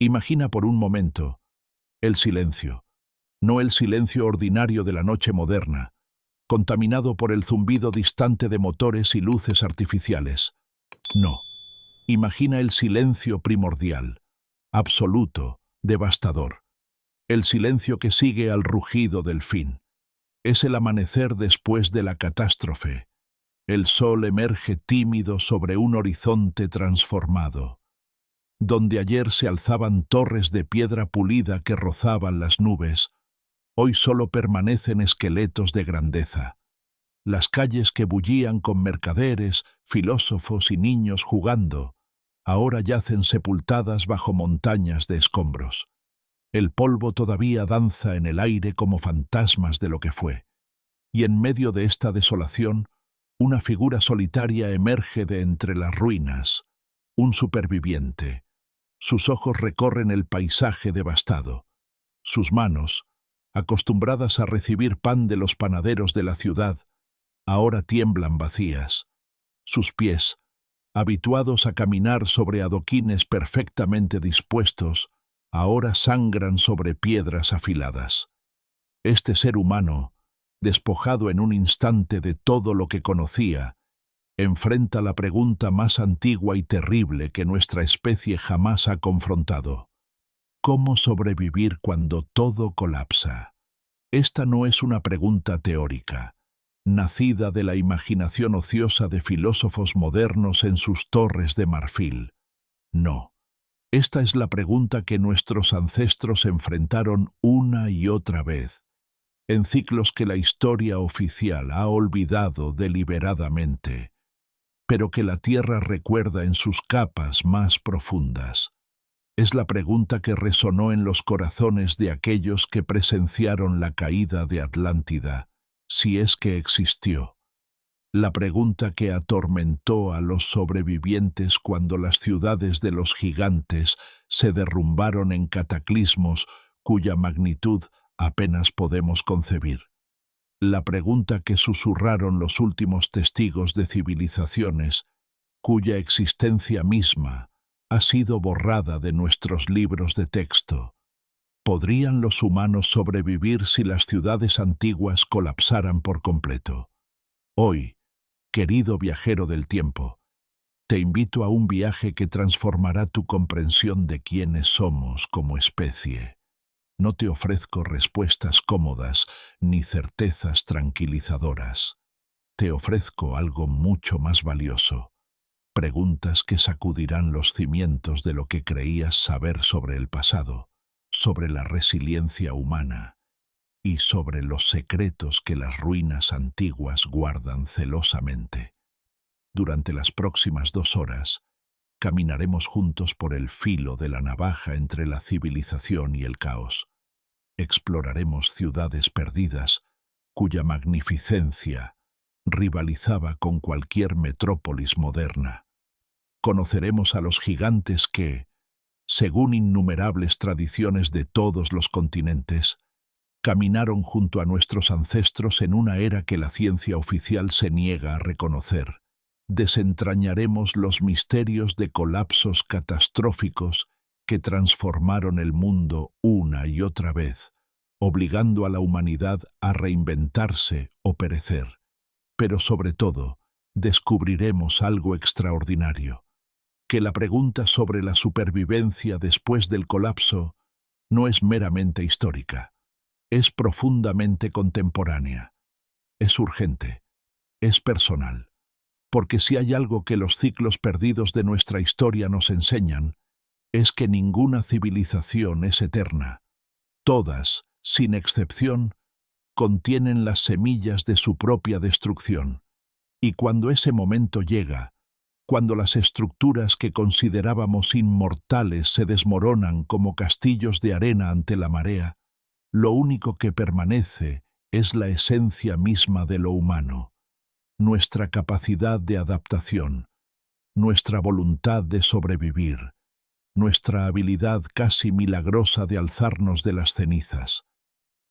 Imagina por un momento el silencio, no el silencio ordinario de la noche moderna, contaminado por el zumbido distante de motores y luces artificiales. No, imagina el silencio primordial, absoluto, devastador. El silencio que sigue al rugido del fin. Es el amanecer después de la catástrofe. El sol emerge tímido sobre un horizonte transformado. Donde ayer se alzaban torres de piedra pulida que rozaban las nubes, hoy solo permanecen esqueletos de grandeza. Las calles que bullían con mercaderes, filósofos y niños jugando, ahora yacen sepultadas bajo montañas de escombros. El polvo todavía danza en el aire como fantasmas de lo que fue. Y en medio de esta desolación, una figura solitaria emerge de entre las ruinas, un superviviente. Sus ojos recorren el paisaje devastado. Sus manos, acostumbradas a recibir pan de los panaderos de la ciudad, ahora tiemblan vacías. Sus pies, habituados a caminar sobre adoquines perfectamente dispuestos, ahora sangran sobre piedras afiladas. Este ser humano, despojado en un instante de todo lo que conocía, enfrenta la pregunta más antigua y terrible que nuestra especie jamás ha confrontado. ¿Cómo sobrevivir cuando todo colapsa? Esta no es una pregunta teórica, nacida de la imaginación ociosa de filósofos modernos en sus torres de marfil. No, esta es la pregunta que nuestros ancestros enfrentaron una y otra vez, en ciclos que la historia oficial ha olvidado deliberadamente, pero que la Tierra recuerda en sus capas más profundas. Es la pregunta que resonó en los corazones de aquellos que presenciaron la caída de Atlántida, si es que existió. La pregunta que atormentó a los sobrevivientes cuando las ciudades de los gigantes se derrumbaron en cataclismos cuya magnitud apenas podemos concebir. La pregunta que susurraron los últimos testigos de civilizaciones, cuya existencia misma ha sido borrada de nuestros libros de texto. ¿Podrían los humanos sobrevivir si las ciudades antiguas colapsaran por completo? Hoy, querido viajero del tiempo, te invito a un viaje que transformará tu comprensión de quiénes somos como especie. No te ofrezco respuestas cómodas ni certezas tranquilizadoras. Te ofrezco algo mucho más valioso. Preguntas que sacudirán los cimientos de lo que creías saber sobre el pasado, sobre la resiliencia humana y sobre los secretos que las ruinas antiguas guardan celosamente. Durante las próximas 2 horas, caminaremos juntos por el filo de la navaja entre la civilización y el caos. Exploraremos ciudades perdidas, cuya magnificencia rivalizaba con cualquier metrópolis moderna. Conoceremos a los gigantes que, según innumerables tradiciones de todos los continentes, caminaron junto a nuestros ancestros en una era que la ciencia oficial se niega a reconocer. Desentrañaremos los misterios de colapsos catastróficos que transformaron el mundo una y otra vez, obligando a la humanidad a reinventarse o perecer. Pero sobre todo, descubriremos algo extraordinario, que la pregunta sobre la supervivencia después del colapso no es meramente histórica, es profundamente contemporánea, es urgente, es personal. Porque si hay algo que los ciclos perdidos de nuestra historia nos enseñan, es que ninguna civilización es eterna. Todas, sin excepción, contienen las semillas de su propia destrucción. Y cuando ese momento llega, cuando las estructuras que considerábamos inmortales se desmoronan como castillos de arena ante la marea, lo único que permanece es la esencia misma de lo humano. Nuestra capacidad de adaptación, nuestra voluntad de sobrevivir, nuestra habilidad casi milagrosa de alzarnos de las cenizas.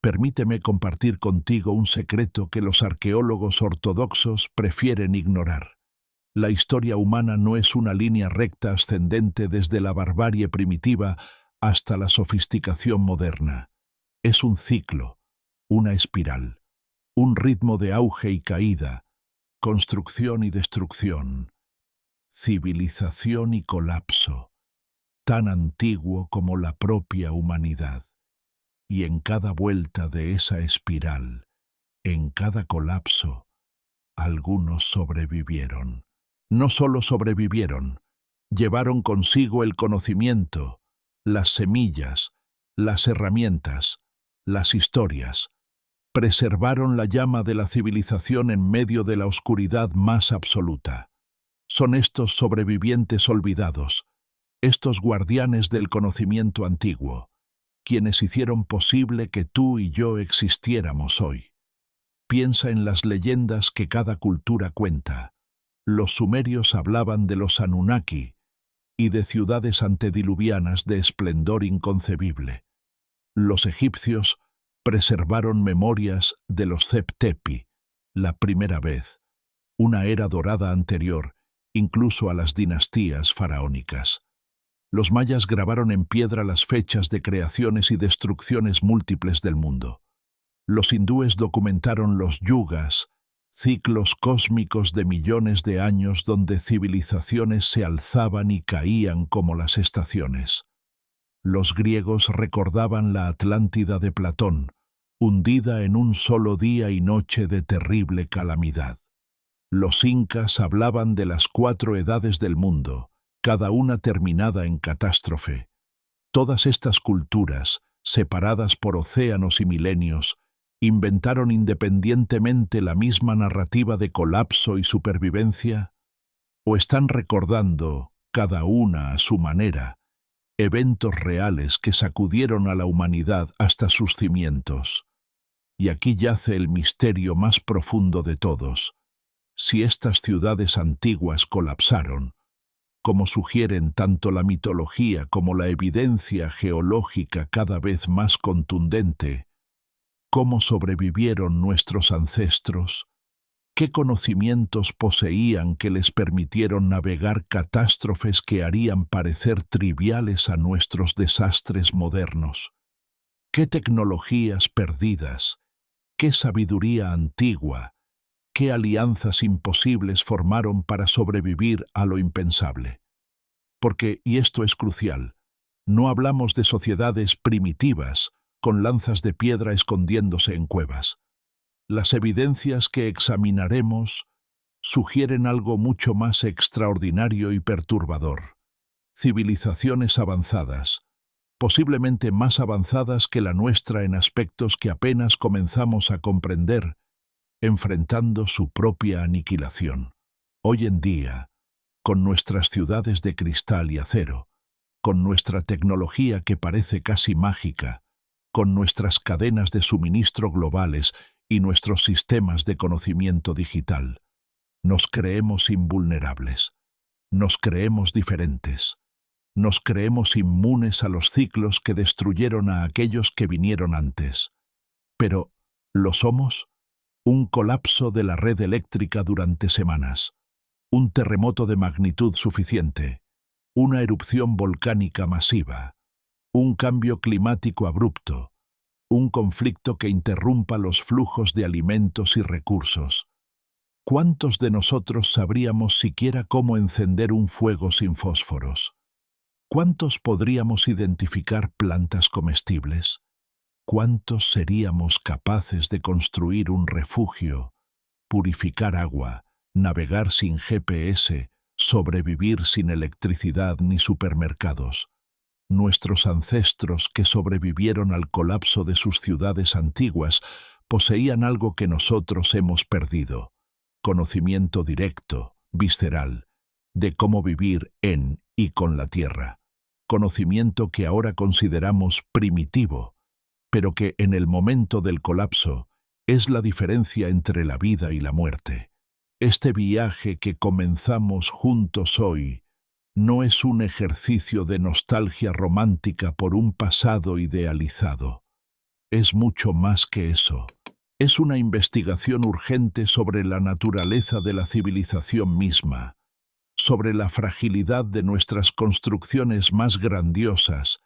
Permíteme compartir contigo un secreto que los arqueólogos ortodoxos prefieren ignorar. La historia humana no es una línea recta ascendente desde la barbarie primitiva hasta la sofisticación moderna. Es un ciclo, una espiral, un ritmo de auge y caída, construcción y destrucción, civilización y colapso, tan antiguo como la propia humanidad. Y en cada vuelta de esa espiral, en cada colapso, algunos sobrevivieron. No solo sobrevivieron, llevaron consigo el conocimiento, las semillas, las herramientas, las historias. Preservaron la llama de la civilización en medio de la oscuridad más absoluta. Son estos sobrevivientes olvidados, estos guardianes del conocimiento antiguo, quienes hicieron posible que tú y yo existiéramos hoy. Piensa en las leyendas que cada cultura cuenta. Los sumerios hablaban de los Anunnaki y de ciudades antediluvianas de esplendor inconcebible. Los egipcios preservaron memorias de los Zep-Tepi, la primera vez, una era dorada anterior, incluso a las dinastías faraónicas. Los mayas grabaron en piedra las fechas de creaciones y destrucciones múltiples del mundo. Los hindúes documentaron los yugas, ciclos cósmicos de millones de años donde civilizaciones se alzaban y caían como las estaciones. Los griegos recordaban la Atlántida de Platón, hundida en un solo día y noche de terrible calamidad. Los incas hablaban de las 4 edades del mundo, cada una terminada en catástrofe. Todas estas culturas, separadas por océanos y milenios, inventaron independientemente la misma narrativa de colapso y supervivencia, o están recordando, cada una a su manera, eventos reales que sacudieron a la humanidad hasta sus cimientos. Y aquí yace el misterio más profundo de todos. Si estas ciudades antiguas colapsaron, como sugieren tanto la mitología como la evidencia geológica cada vez más contundente, ¿cómo sobrevivieron nuestros ancestros? ¿Qué conocimientos poseían que les permitieron navegar catástrofes que harían parecer triviales a nuestros desastres modernos? ¿Qué tecnologías perdidas? ¿Qué sabiduría antigua? ¿Qué alianzas imposibles formaron para sobrevivir a lo impensable? Porque, y esto es crucial, no hablamos de sociedades primitivas, con lanzas de piedra escondiéndose en cuevas. Las evidencias que examinaremos sugieren algo mucho más extraordinario y perturbador. Civilizaciones avanzadas, posiblemente más avanzadas que la nuestra en aspectos que apenas comenzamos a comprender, enfrentando su propia aniquilación. Hoy en día, con nuestras ciudades de cristal y acero, con nuestra tecnología que parece casi mágica, con nuestras cadenas de suministro globales y nuestros sistemas de conocimiento digital, nos creemos invulnerables, nos creemos diferentes, nos creemos inmunes a los ciclos que destruyeron a aquellos que vinieron antes. Pero, ¿lo somos? Un colapso de la red eléctrica durante semanas, un terremoto de magnitud suficiente, una erupción volcánica masiva, un cambio climático abrupto, un conflicto que interrumpa los flujos de alimentos y recursos. ¿Cuántos de nosotros sabríamos siquiera cómo encender un fuego sin fósforos? ¿Cuántos podríamos identificar plantas comestibles? ¿Cuántos seríamos capaces de construir un refugio, purificar agua, navegar sin GPS, sobrevivir sin electricidad ni supermercados? Nuestros ancestros que sobrevivieron al colapso de sus ciudades antiguas poseían algo que nosotros hemos perdido: conocimiento directo, visceral, de cómo vivir en y con la tierra. Conocimiento que ahora consideramos primitivo, pero que en el momento del colapso es la diferencia entre la vida y la muerte. Este viaje que comenzamos juntos hoy no es un ejercicio de nostalgia romántica por un pasado idealizado. Es mucho más que eso. Es una investigación urgente sobre la naturaleza de la civilización misma, sobre la fragilidad de nuestras construcciones más grandiosas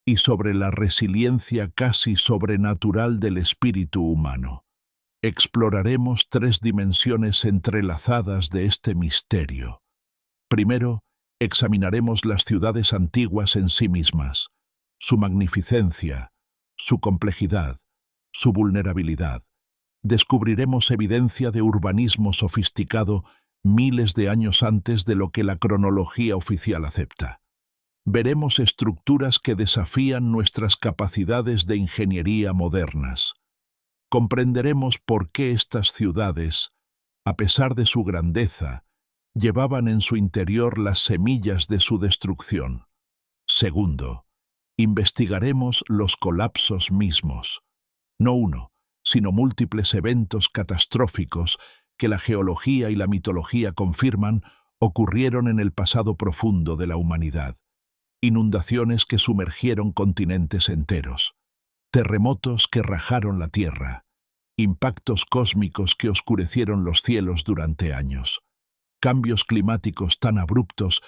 y sobre la resiliencia casi sobrenatural del espíritu humano. Exploraremos 3 dimensiones entrelazadas de este misterio. Primero, examinaremos las ciudades antiguas en sí mismas, su magnificencia, su complejidad, su vulnerabilidad. Descubriremos evidencia de urbanismo sofisticado miles de años antes de lo que la cronología oficial acepta. Veremos estructuras que desafían nuestras capacidades de ingeniería modernas. Comprenderemos por qué estas ciudades, a pesar de su grandeza, llevaban en su interior las semillas de su destrucción. Segundo, investigaremos los colapsos mismos. No uno, sino múltiples eventos catastróficos que la geología y la mitología confirman ocurrieron en el pasado profundo de la humanidad. Inundaciones que sumergieron continentes enteros, terremotos que rajaron la tierra, impactos cósmicos que oscurecieron los cielos durante años, cambios climáticos tan abruptos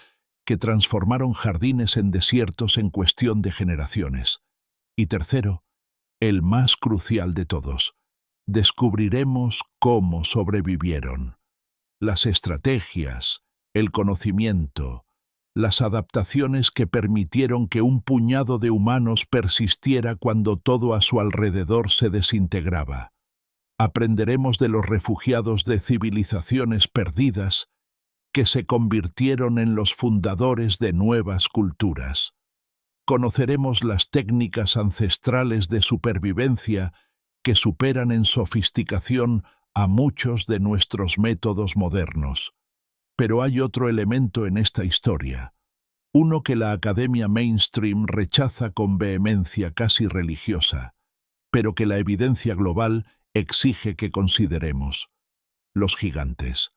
que transformaron jardines en desiertos en cuestión de generaciones. Y tercero, el más crucial de todos, descubriremos cómo sobrevivieron. Las estrategias, el conocimiento, las adaptaciones que permitieron que un puñado de humanos persistiera cuando todo a su alrededor se desintegraba. Aprenderemos de los refugiados de civilizaciones perdidas que se convirtieron en los fundadores de nuevas culturas. Conoceremos las técnicas ancestrales de supervivencia que superan en sofisticación a muchos de nuestros métodos modernos. Pero hay otro elemento en esta historia, uno que la academia mainstream rechaza con vehemencia casi religiosa, pero que la evidencia global exige que consideremos: los gigantes.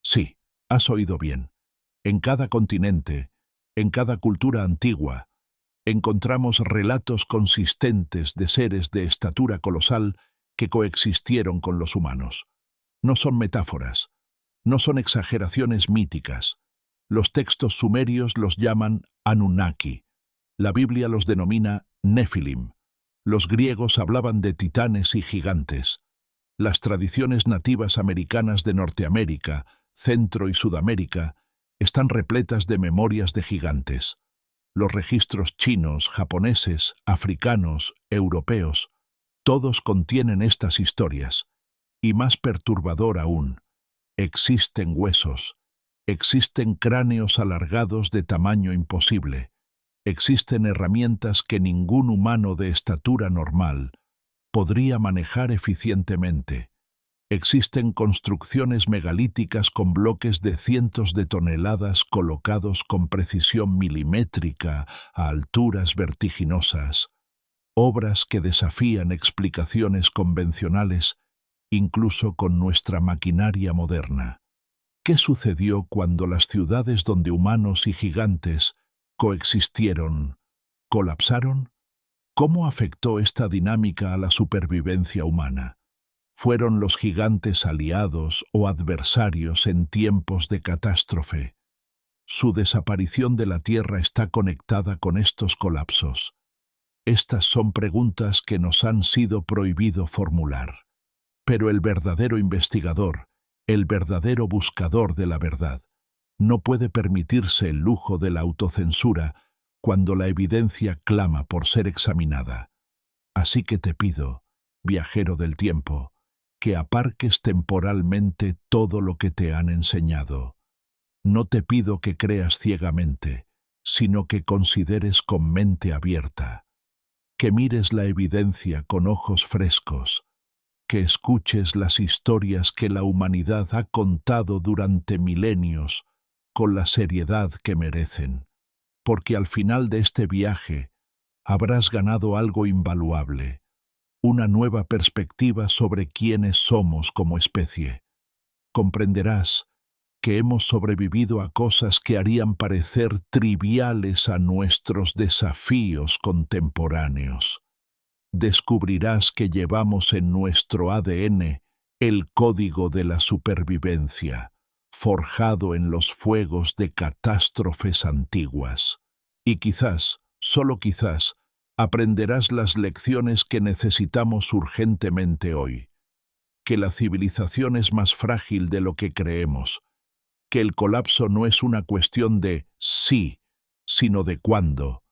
Sí, has oído bien. En cada continente, en cada cultura antigua, encontramos relatos consistentes de seres de estatura colosal que coexistieron con los humanos. No son metáforas, no son exageraciones míticas. Los textos sumerios los llaman Anunnaki. La Biblia los denomina Nefilim. Los griegos hablaban de titanes y gigantes. Las tradiciones nativas americanas de Norteamérica, Centro y Sudamérica están repletas de memorias de gigantes. Los registros chinos, japoneses, africanos, europeos, todos contienen estas historias. Y más perturbador aún, existen huesos, existen cráneos alargados de tamaño imposible, existen herramientas que ningún humano de estatura normal podría manejar eficientemente. Existen construcciones megalíticas con bloques de cientos de toneladas colocados con precisión milimétrica a alturas vertiginosas, obras que desafían explicaciones convencionales, incluso con nuestra maquinaria moderna. ¿Qué sucedió cuando las ciudades donde humanos y gigantes coexistieron colapsaron? ¿Cómo afectó esta dinámica a la supervivencia humana? ¿Fueron los gigantes aliados o adversarios en tiempos de catástrofe? Su desaparición de la Tierra está conectada con estos colapsos. Estas son preguntas que nos han sido prohibido formular. Pero el verdadero investigador, el verdadero buscador de la verdad, no puede permitirse el lujo de la autocensura cuando la evidencia clama por ser examinada. Así que te pido, viajero del tiempo, que aparques temporalmente todo lo que te han enseñado. No te pido que creas ciegamente, sino que consideres con mente abierta, que mires la evidencia con ojos frescos, que escuches las historias que la humanidad ha contado durante milenios con la seriedad que merecen, porque al final de este viaje habrás ganado algo invaluable, una nueva perspectiva sobre quiénes somos como especie. Comprenderás que hemos sobrevivido a cosas que harían parecer triviales a nuestros desafíos contemporáneos. Descubrirás que llevamos en nuestro ADN el código de la supervivencia, forjado en los fuegos de catástrofes antiguas. Y quizás, solo quizás, aprenderás las lecciones que necesitamos urgentemente hoy, que la civilización es más frágil de lo que creemos, que el colapso no es una cuestión de sí, sino de cuándo,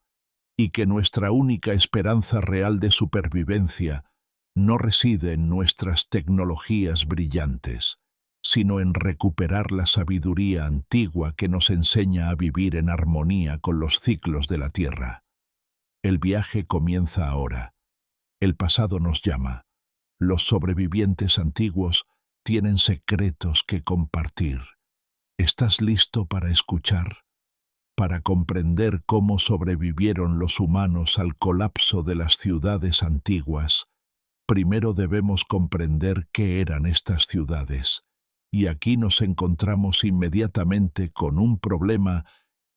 y que nuestra única esperanza real de supervivencia no reside en nuestras tecnologías brillantes, sino en recuperar la sabiduría antigua que nos enseña a vivir en armonía con los ciclos de la Tierra. El viaje comienza ahora. El pasado nos llama. Los sobrevivientes antiguos tienen secretos que compartir. ¿Estás listo para escuchar? Para comprender cómo sobrevivieron los humanos al colapso de las ciudades antiguas, primero debemos comprender qué eran estas ciudades. Y aquí nos encontramos inmediatamente con un problema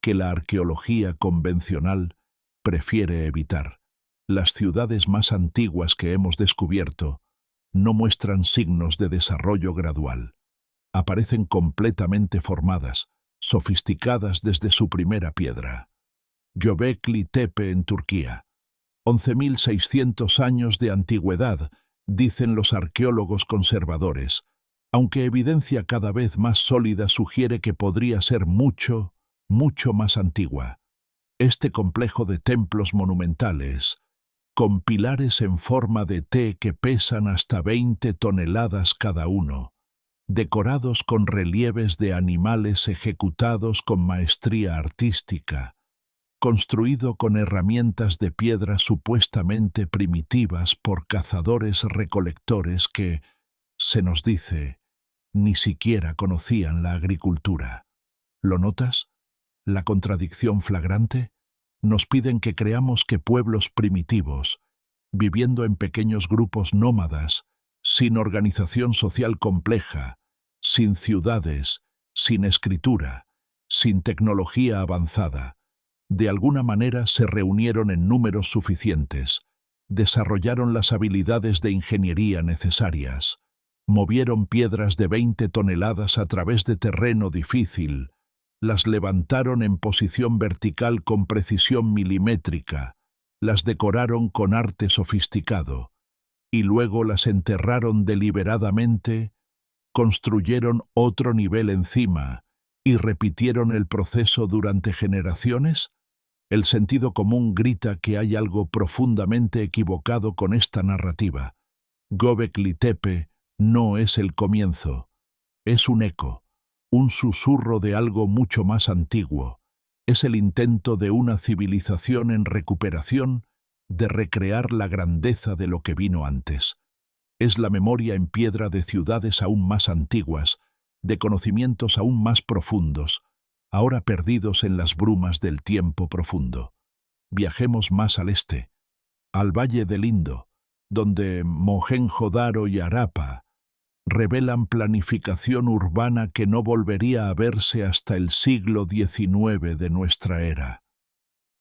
que la arqueología convencional prefiere evitar. Las ciudades más antiguas que hemos descubierto no muestran signos de desarrollo gradual. Aparecen completamente formadas, sofisticadas desde su primera piedra. Göbekli Tepe en Turquía. 11.600 años de antigüedad, dicen los arqueólogos conservadores, aunque evidencia cada vez más sólida sugiere que podría ser mucho, mucho más antigua. Este complejo de templos monumentales, con pilares en forma de T que pesan hasta 20 toneladas cada uno, decorados con relieves de animales ejecutados con maestría artística, construido con herramientas de piedra supuestamente primitivas por cazadores-recolectores que, se nos dice, ni siquiera conocían la agricultura. ¿Lo notas? ¿La contradicción flagrante? Nos piden que creamos que pueblos primitivos, viviendo en pequeños grupos nómadas, sin organización social compleja, sin ciudades, sin escritura, sin tecnología avanzada, de alguna manera se reunieron en números suficientes, desarrollaron las habilidades de ingeniería necesarias, movieron piedras de 20 toneladas a través de terreno difícil, las levantaron en posición vertical con precisión milimétrica, las decoraron con arte sofisticado, y luego las enterraron deliberadamente, construyeron otro nivel encima y repitieron el proceso durante generaciones. El sentido común grita que hay algo profundamente equivocado con esta narrativa. Göbekli Tepe no es el comienzo, es un eco, un susurro de algo mucho más antiguo. Es el intento de una civilización en recuperación de recrear la grandeza de lo que vino antes. Es la memoria en piedra de ciudades aún más antiguas, de conocimientos aún más profundos, ahora perdidos en las brumas del tiempo profundo. Viajemos más al este, al Valle del Indo, donde Mohenjo-Daro y Harappa revelan planificación urbana que no volvería a verse hasta el siglo XIX de nuestra era.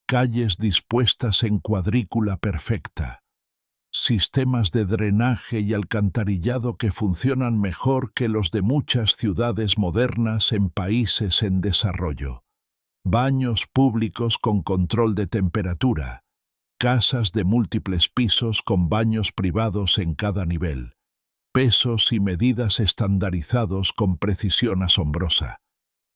Calles dispuestas en cuadrícula perfecta, sistemas de drenaje y alcantarillado que funcionan mejor que los de muchas ciudades modernas en países en desarrollo, baños públicos con control de temperatura, casas de múltiples pisos con baños privados en cada nivel, pesos y medidas estandarizados con precisión asombrosa,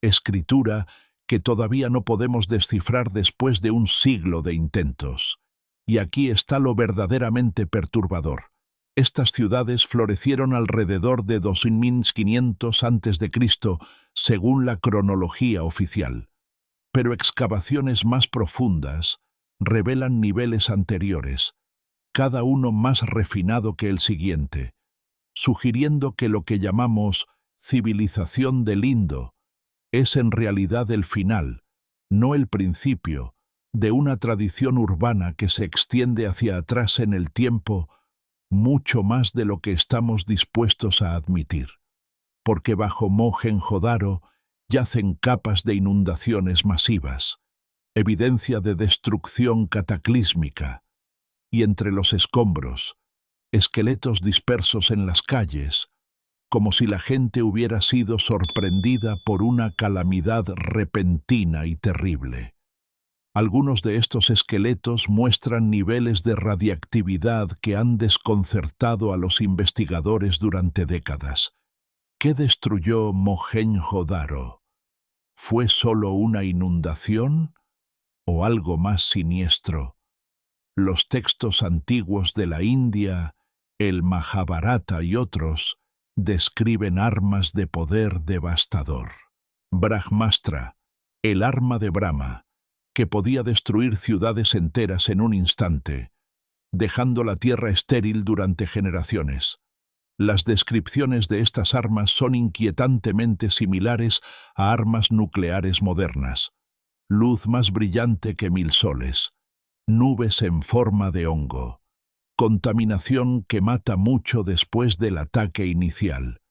escritura que todavía no podemos descifrar después de un siglo de intentos. Y aquí está lo verdaderamente perturbador. Estas ciudades florecieron alrededor de 2500 a.C., según la cronología oficial. Pero excavaciones más profundas revelan niveles anteriores, cada uno más refinado que el siguiente, sugiriendo que lo que llamamos civilización del Indo es en realidad el final, no el principio, de una tradición urbana que se extiende hacia atrás en el tiempo mucho más de lo que estamos dispuestos a admitir, porque bajo Mohenjo-Daro yacen capas de inundaciones masivas, evidencia de destrucción cataclísmica, y entre los escombros, esqueletos dispersos en las calles, como si la gente hubiera sido sorprendida por una calamidad repentina y terrible. Algunos de estos esqueletos muestran niveles de radiactividad que han desconcertado a los investigadores durante décadas. ¿Qué destruyó Mohenjo-Daro? ¿Fue solo una inundación o algo más siniestro? Los textos antiguos de la India, el Mahabharata y otros, describen armas de poder devastador. Brahmastra, el arma de Brahma, que podía destruir ciudades enteras en un instante, dejando la tierra estéril durante generaciones. Las descripciones de estas armas son inquietantemente similares a armas nucleares modernas. Luz más brillante que 1000 soles, nubes en forma de hongo, contaminación que mata mucho después del ataque inicial,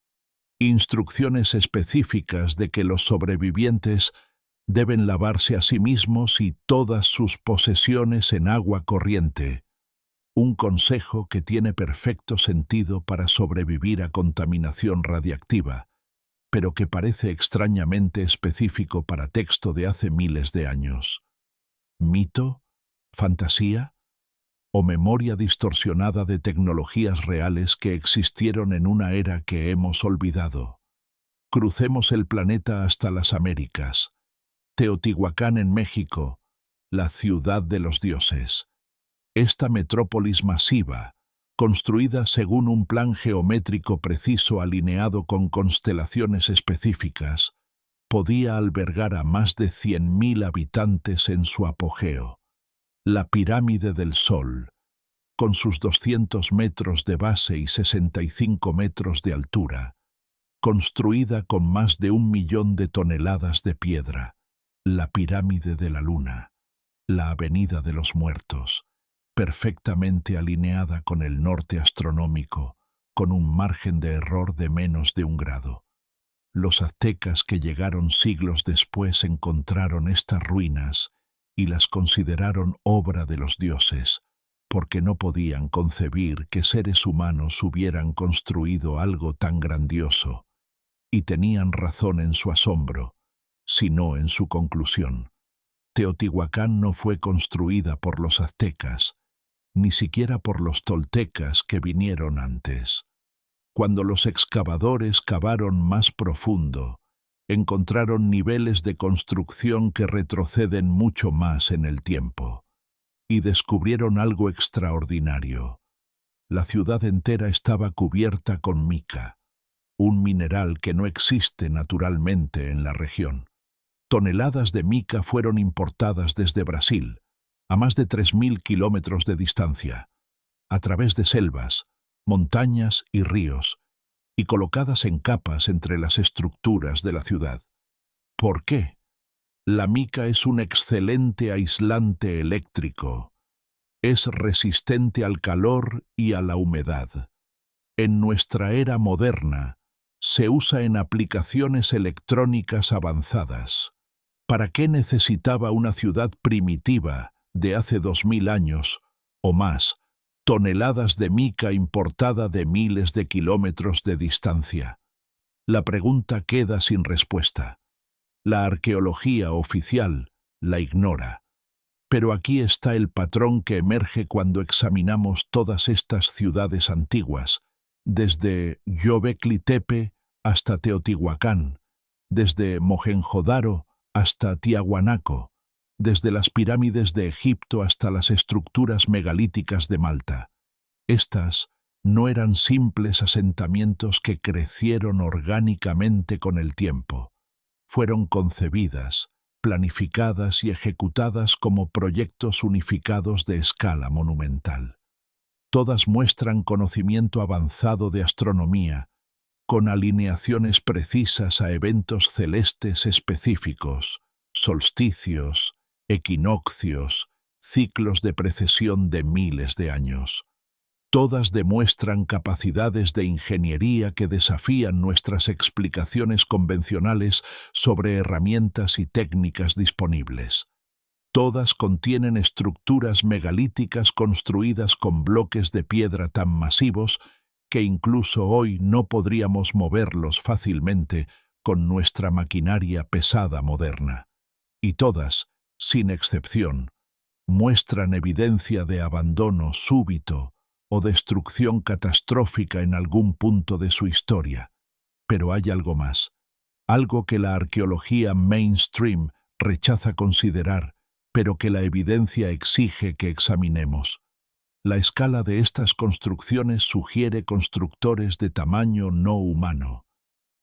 instrucciones específicas de que los sobrevivientes deben lavarse a sí mismos y todas sus posesiones en agua corriente, un consejo que tiene perfecto sentido para sobrevivir a contaminación radiactiva, pero que parece extrañamente específico para texto de hace miles de años. ¿Mito? ¿Fantasía? ¿O memoria distorsionada de tecnologías reales que existieron en una era que hemos olvidado? Crucemos el planeta hasta las Américas. Teotihuacán en México, la ciudad de los dioses. Esta metrópolis masiva, construida según un plan geométrico preciso alineado con constelaciones específicas, podía albergar a más de 100.000 habitantes en su apogeo. La pirámide del Sol, con sus 200 metros de base y 65 metros de altura, construida con más de 1 millón de toneladas de piedra. La pirámide de la Luna, la avenida de los muertos, perfectamente alineada con el norte astronómico, con un margen de error de menos de 1 grado. Los aztecas que llegaron siglos después encontraron estas ruinas y las consideraron obra de los dioses, porque no podían concebir que seres humanos hubieran construido algo tan grandioso, y tenían razón en su asombro, sino en su conclusión. Teotihuacán no fue construida por los aztecas, ni siquiera por los toltecas que vinieron antes. Cuando los excavadores cavaron más profundo, encontraron niveles de construcción que retroceden mucho más en el tiempo, y descubrieron algo extraordinario. La ciudad entera estaba cubierta con mica, un mineral que no existe naturalmente en la región. Toneladas de mica fueron importadas desde Brasil, a más de 3.000 kilómetros de distancia, a través de selvas, montañas y ríos, y colocadas en capas entre las estructuras de la ciudad. ¿Por qué? La mica es un excelente aislante eléctrico. Es resistente al calor y a la humedad. En nuestra era moderna, se usa en aplicaciones electrónicas avanzadas. ¿Para qué necesitaba una ciudad primitiva de hace 2000 años o más toneladas de mica importada de miles de kilómetros de distancia? La pregunta queda sin respuesta. La arqueología oficial la ignora. Pero aquí está el patrón que emerge cuando examinamos todas estas ciudades antiguas, desde Göbekli Tepe hasta Teotihuacán, desde Mohenjo-Daro hasta Tiahuanaco, desde las pirámides de Egipto hasta las estructuras megalíticas de Malta. Estas no eran simples asentamientos que crecieron orgánicamente con el tiempo. Fueron concebidas, planificadas y ejecutadas como proyectos unificados de escala monumental. Todas muestran conocimiento avanzado de astronomía, con alineaciones precisas a eventos celestes específicos, solsticios, equinoccios, ciclos de precesión de miles de años. Todas demuestran capacidades de ingeniería que desafían nuestras explicaciones convencionales sobre herramientas y técnicas disponibles. Todas contienen estructuras megalíticas construidas con bloques de piedra tan masivos que incluso hoy no podríamos moverlos fácilmente con nuestra maquinaria pesada moderna. Y todas, sin excepción, muestran evidencia de abandono súbito o destrucción catastrófica en algún punto de su historia. Pero hay algo más, algo que la arqueología mainstream rechaza considerar, pero que la evidencia exige que examinemos. La escala de estas construcciones sugiere constructores de tamaño no humano.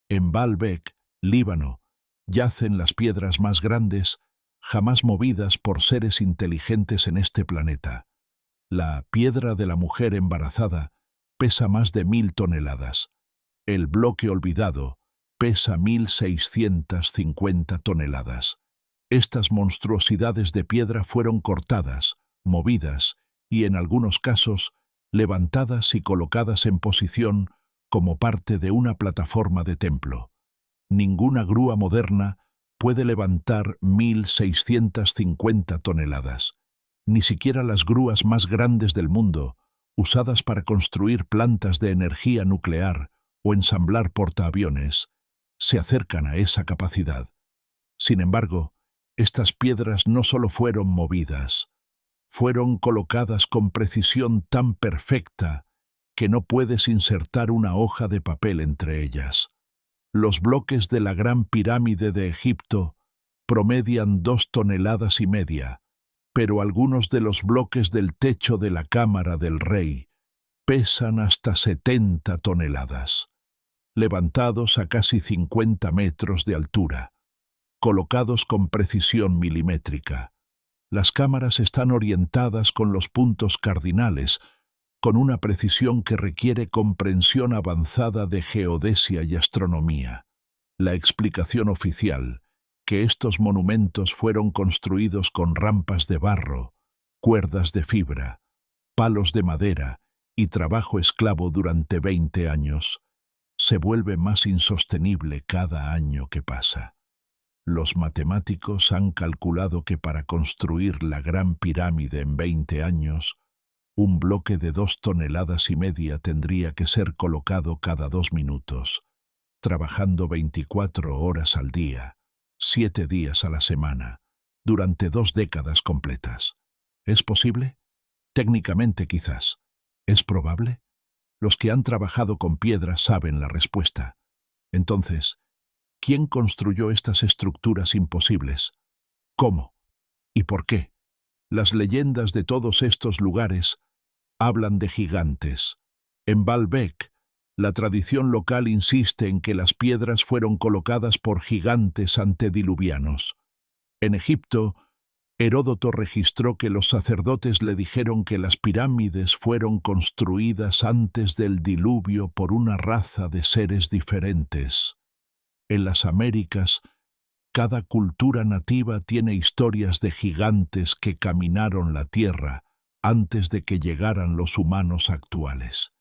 En Baalbek, Líbano, yacen las piedras más grandes jamás movidas por seres inteligentes en este planeta. La piedra de la mujer embarazada pesa más de 1000 toneladas. El bloque olvidado pesa 1650 toneladas. Estas monstruosidades de piedra fueron cortadas, movidas y, en algunos casos, levantadas y colocadas en posición como parte de una plataforma de templo. Ninguna grúa moderna puede levantar 1650 toneladas. Ni siquiera las grúas más grandes del mundo, usadas para construir plantas de energía nuclear o ensamblar portaaviones, se acercan a esa capacidad. Sin embargo, estas piedras no solo fueron movidas, fueron colocadas con precisión tan perfecta que no puedes insertar una hoja de papel entre ellas. Los bloques de la Gran Pirámide de Egipto promedian 2,5 toneladas, pero algunos de los bloques del techo de la Cámara del Rey pesan hasta 70 toneladas, levantados a casi 50 metros de altura, colocados con precisión milimétrica. Las cámaras están orientadas con los puntos cardinales, con una precisión que requiere comprensión avanzada de geodesia y astronomía. La explicación oficial, que estos monumentos fueron construidos con rampas de barro, cuerdas de fibra, palos de madera y trabajo esclavo durante 20 años, se vuelve más insostenible cada año que pasa. Los matemáticos han calculado que para construir la Gran Pirámide en 20 años, un bloque de 2,5 toneladas tendría que ser colocado cada 2 minutos, trabajando 24 horas al día, 7 días a la semana, durante 2 décadas completas. ¿Es posible? Técnicamente quizás. ¿Es probable? Los que han trabajado con piedra saben la respuesta. Entonces, ¿quién construyó estas estructuras imposibles? ¿Cómo? ¿Y por qué? Las leyendas de todos estos lugares hablan de gigantes. En Baalbek, la tradición local insiste en que las piedras fueron colocadas por gigantes antediluvianos. En Egipto, Heródoto registró que los sacerdotes le dijeron que las pirámides fueron construidas antes del diluvio por una raza de seres diferentes. En las Américas, cada cultura nativa tiene historias de gigantes que caminaron la tierra antes de que llegaran los humanos actuales.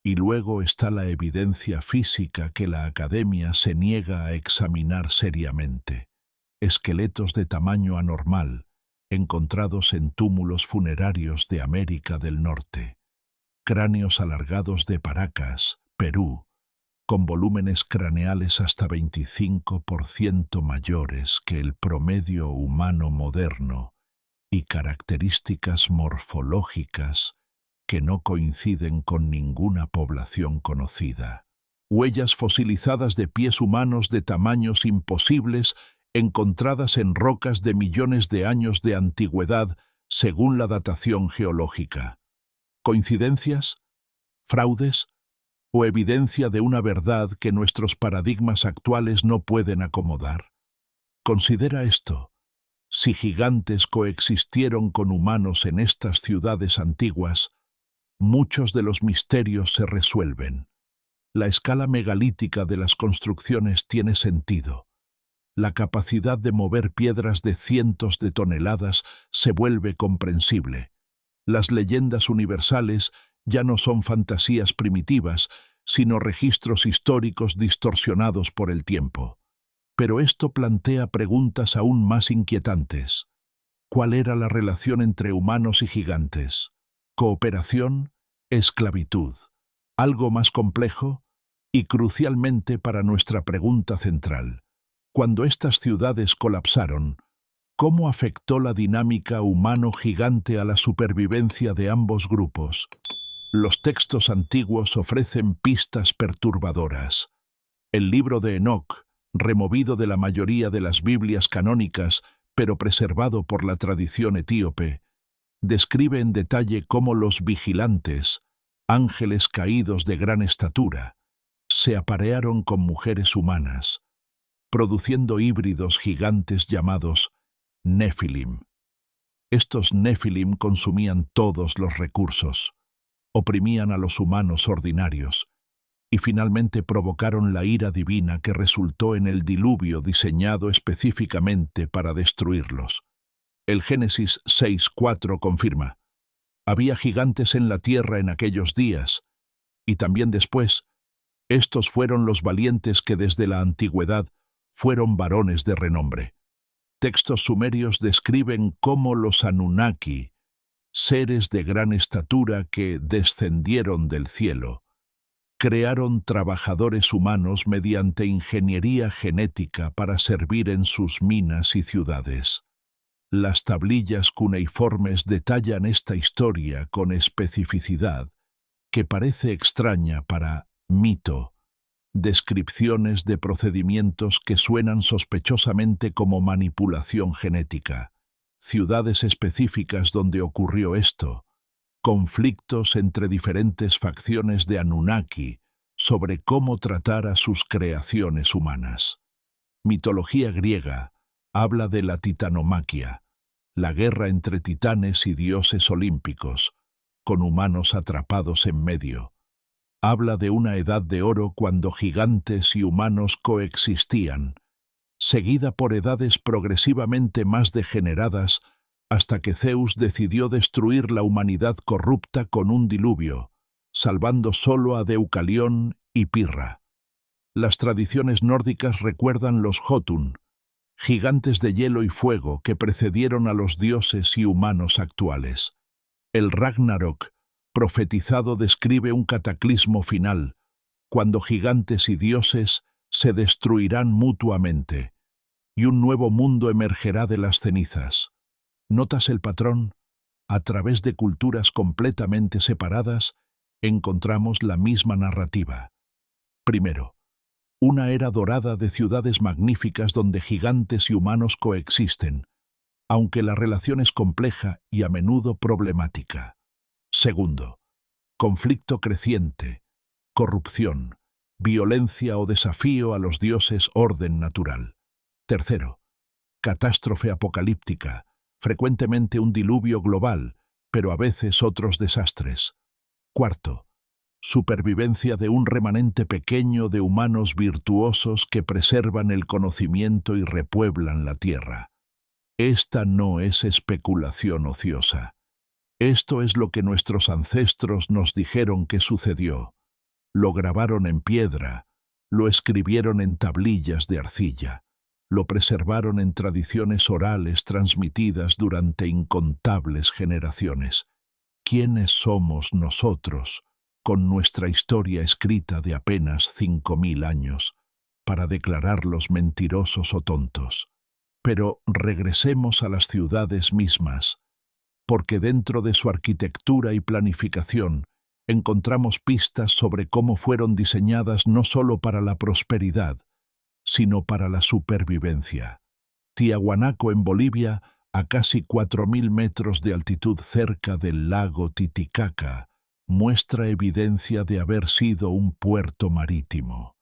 Y luego está la evidencia física que la academia se niega a examinar seriamente. Esqueletos de tamaño anormal, encontrados en túmulos funerarios de América del Norte. Cráneos alargados de Paracas, Perú, con volúmenes craneales hasta 25% mayores que el promedio humano moderno y características morfológicas que no coinciden con ninguna población conocida. Huellas fosilizadas de pies humanos de tamaños imposibles encontradas en rocas de millones de años de antigüedad según la datación geológica. ¿Coincidencias? ¿Fraudes? ¿O evidencia de una verdad que nuestros paradigmas actuales no pueden acomodar? Considera esto. Si gigantes coexistieron con humanos en estas ciudades antiguas, muchos de los misterios se resuelven. La escala megalítica de las construcciones tiene sentido. La capacidad de mover piedras de cientos de toneladas se vuelve comprensible. Las leyendas universales ya no son fantasías primitivas, sino registros históricos distorsionados por el tiempo. Pero esto plantea preguntas aún más inquietantes. ¿Cuál era la relación entre humanos y gigantes? ¿Cooperación? ¿Esclavitud? ¿Algo más complejo? Y crucialmente para nuestra pregunta central. Cuando estas ciudades colapsaron, ¿Cómo afectó la dinámica humano-gigante a la supervivencia de ambos grupos? Los textos antiguos ofrecen pistas perturbadoras. El libro de Enoc, removido de la mayoría de las Biblias canónicas, pero preservado por la tradición etíope, describe en detalle cómo los vigilantes, ángeles caídos de gran estatura, se aparearon con mujeres humanas, produciendo híbridos gigantes llamados Nefilim. Estos Nefilim consumían todos los recursos, oprimían a los humanos ordinarios y finalmente provocaron la ira divina que resultó en el diluvio diseñado específicamente para destruirlos. El Génesis 6:4 confirma: había gigantes en la tierra en aquellos días, y también después, estos fueron los valientes que desde la antigüedad fueron varones de renombre. Textos sumerios describen cómo los Anunnaki, seres de gran estatura que descendieron del cielo, crearon trabajadores humanos mediante ingeniería genética para servir en sus minas y ciudades. Las tablillas cuneiformes detallan esta historia con especificidad, que parece extraña para mito, descripciones de procedimientos que suenan sospechosamente como manipulación genética, ciudades específicas donde ocurrió esto, conflictos entre diferentes facciones de Anunnaki sobre cómo tratar a sus creaciones humanas. Mitología griega habla de la titanomaquia, la guerra entre titanes y dioses olímpicos, con humanos atrapados en medio. Habla de una edad de oro cuando gigantes y humanos coexistían, seguida por edades progresivamente más degeneradas hasta que Zeus decidió destruir la humanidad corrupta con un diluvio, salvando solo a Deucalión y Pirra. Las tradiciones nórdicas recuerdan los Jotun, gigantes de hielo y fuego que precedieron a los dioses y humanos actuales. El Ragnarok, profetizado, describe un cataclismo final, cuando gigantes y dioses se destruirán mutuamente, y un nuevo mundo emergerá de las cenizas. ¿Notas el patrón? A través de culturas completamente separadas, encontramos la misma narrativa. Primero, una era dorada de ciudades magníficas donde gigantes y humanos coexisten, aunque la relación es compleja y a menudo problemática. Segundo, conflicto creciente, corrupción, violencia o desafío a los dioses orden natural. Tercero, catástrofe apocalíptica, frecuentemente un diluvio global, pero a veces otros desastres. Cuarto, supervivencia de un remanente pequeño de humanos virtuosos que preservan el conocimiento y repueblan la tierra. Esta no es especulación ociosa. Esto es lo que nuestros ancestros nos dijeron que sucedió. Lo grabaron en piedra, lo escribieron en tablillas de arcilla, lo preservaron en tradiciones orales transmitidas durante incontables generaciones. ¿Quiénes somos nosotros, con nuestra historia escrita de apenas 5000 años, para declararlos mentirosos o tontos? Pero regresemos a las ciudades mismas, porque dentro de su arquitectura y planificación encontramos pistas sobre cómo fueron diseñadas no solo para la prosperidad, sino para la supervivencia. Tiahuanaco, en Bolivia, a casi 4000 metros de altitud cerca del lago Titicaca, muestra evidencia de haber sido un puerto marítimo.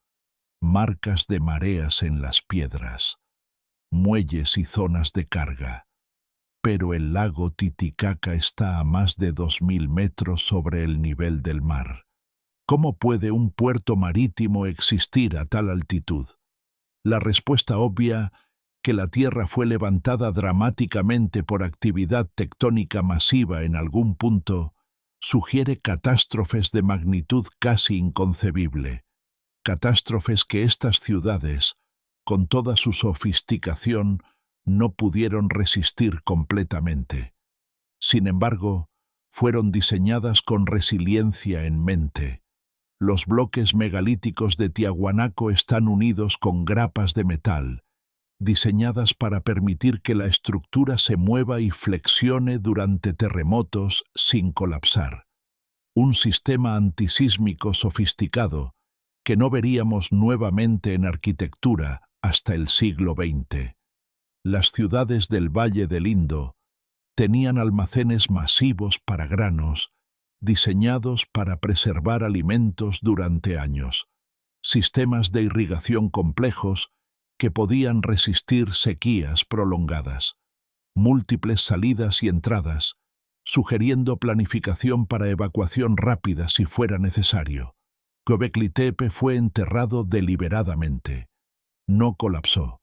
Marcas de mareas en las piedras, muelles y zonas de carga. Pero el lago Titicaca está a más de 2000 metros sobre el nivel del mar. ¿Cómo puede un puerto marítimo existir a tal altitud? La respuesta obvia, que la Tierra fue levantada dramáticamente por actividad tectónica masiva en algún punto, sugiere catástrofes de magnitud casi inconcebible. Catástrofes que estas ciudades, con toda su sofisticación, no pudieron resistir completamente. Sin embargo, fueron diseñadas con resiliencia en mente. Los bloques megalíticos de Tiahuanaco están unidos con grapas de metal, diseñadas para permitir que la estructura se mueva y flexione durante terremotos sin colapsar. Un sistema antisísmico sofisticado que no veríamos nuevamente en arquitectura hasta el siglo XX. Las ciudades del Valle del Indo tenían almacenes masivos para granos, diseñados para preservar alimentos durante años, sistemas de irrigación complejos que podían resistir sequías prolongadas, múltiples salidas y entradas, sugiriendo planificación para evacuación rápida si fuera necesario. Göbekli Tepe fue enterrado deliberadamente. No colapsó,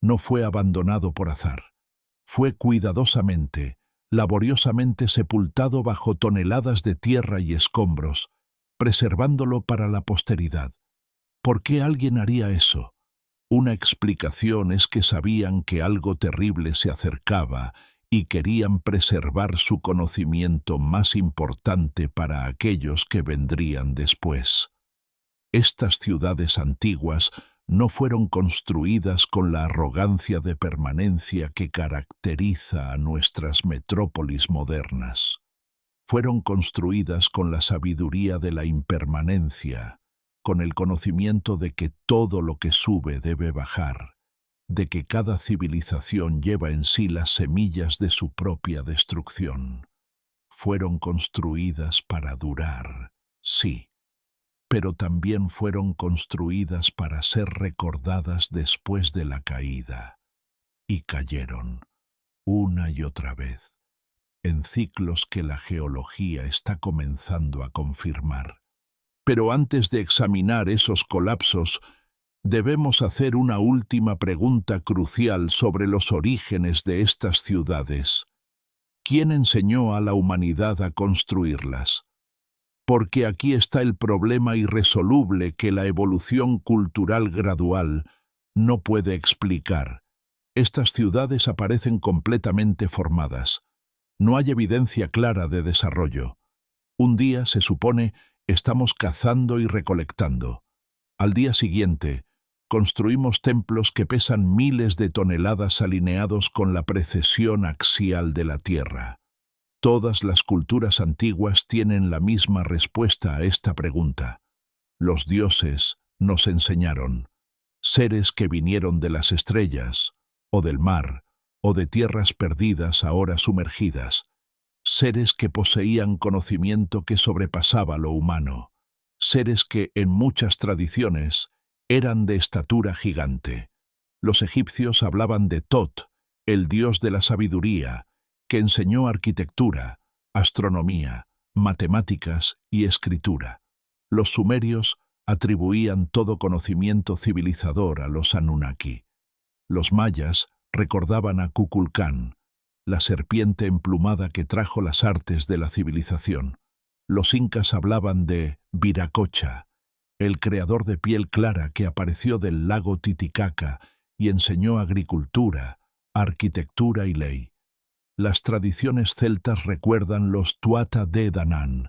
no fue abandonado por azar. Fue cuidadosamente, laboriosamente sepultado bajo toneladas de tierra y escombros, preservándolo para la posteridad. ¿Por qué alguien haría eso? Una explicación es que sabían que algo terrible se acercaba y querían preservar su conocimiento más importante para aquellos que vendrían después. Estas ciudades antiguas no fueron construidas con la arrogancia de permanencia que caracteriza a nuestras metrópolis modernas. Fueron construidas con la sabiduría de la impermanencia, con el conocimiento de que todo lo que sube debe bajar, de que cada civilización lleva en sí las semillas de su propia destrucción. Fueron construidas para durar, sí, pero también fueron construidas para ser recordadas después de la caída. Y cayeron, una y otra vez, en ciclos que la geología está comenzando a confirmar. Pero antes de examinar esos colapsos, debemos hacer una última pregunta crucial sobre los orígenes de estas ciudades. ¿Quién enseñó a la humanidad a construirlas? Porque aquí está el problema irresoluble que la evolución cultural gradual no puede explicar. Estas ciudades aparecen completamente formadas. No hay evidencia clara de desarrollo. Un día, se supone, estamos cazando y recolectando. Al día siguiente, construimos templos que pesan miles de toneladas alineados con la precesión axial de la Tierra. Todas las culturas antiguas tienen la misma respuesta a esta pregunta. Los dioses nos enseñaron, seres que vinieron de las estrellas, o del mar, o de tierras perdidas ahora sumergidas, seres que poseían conocimiento que sobrepasaba lo humano, seres que, en muchas tradiciones, eran de estatura gigante. Los egipcios hablaban de Tot, el dios de la sabiduría, que enseñó arquitectura, astronomía, matemáticas y escritura. Los sumerios atribuían todo conocimiento civilizador a los Anunnaki. Los mayas recordaban a Kukulcán, la serpiente emplumada que trajo las artes de la civilización. Los incas hablaban de Viracocha, el creador de piel clara que apareció del lago Titicaca y enseñó agricultura, arquitectura y ley. Las tradiciones celtas recuerdan los Tuatha Dé Danann,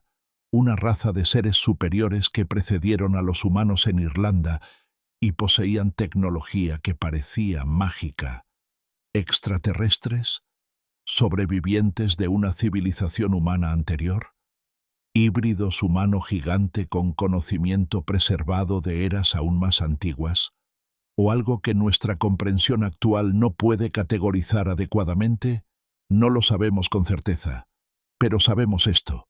una raza de seres superiores que precedieron a los humanos en Irlanda y poseían tecnología que parecía mágica. ¿Extraterrestres? ¿Sobrevivientes de una civilización humana anterior? ¿Híbridos humano-gigante con conocimiento preservado de eras aún más antiguas? ¿O algo que nuestra comprensión actual no puede categorizar adecuadamente? No lo sabemos con certeza, pero sabemos esto.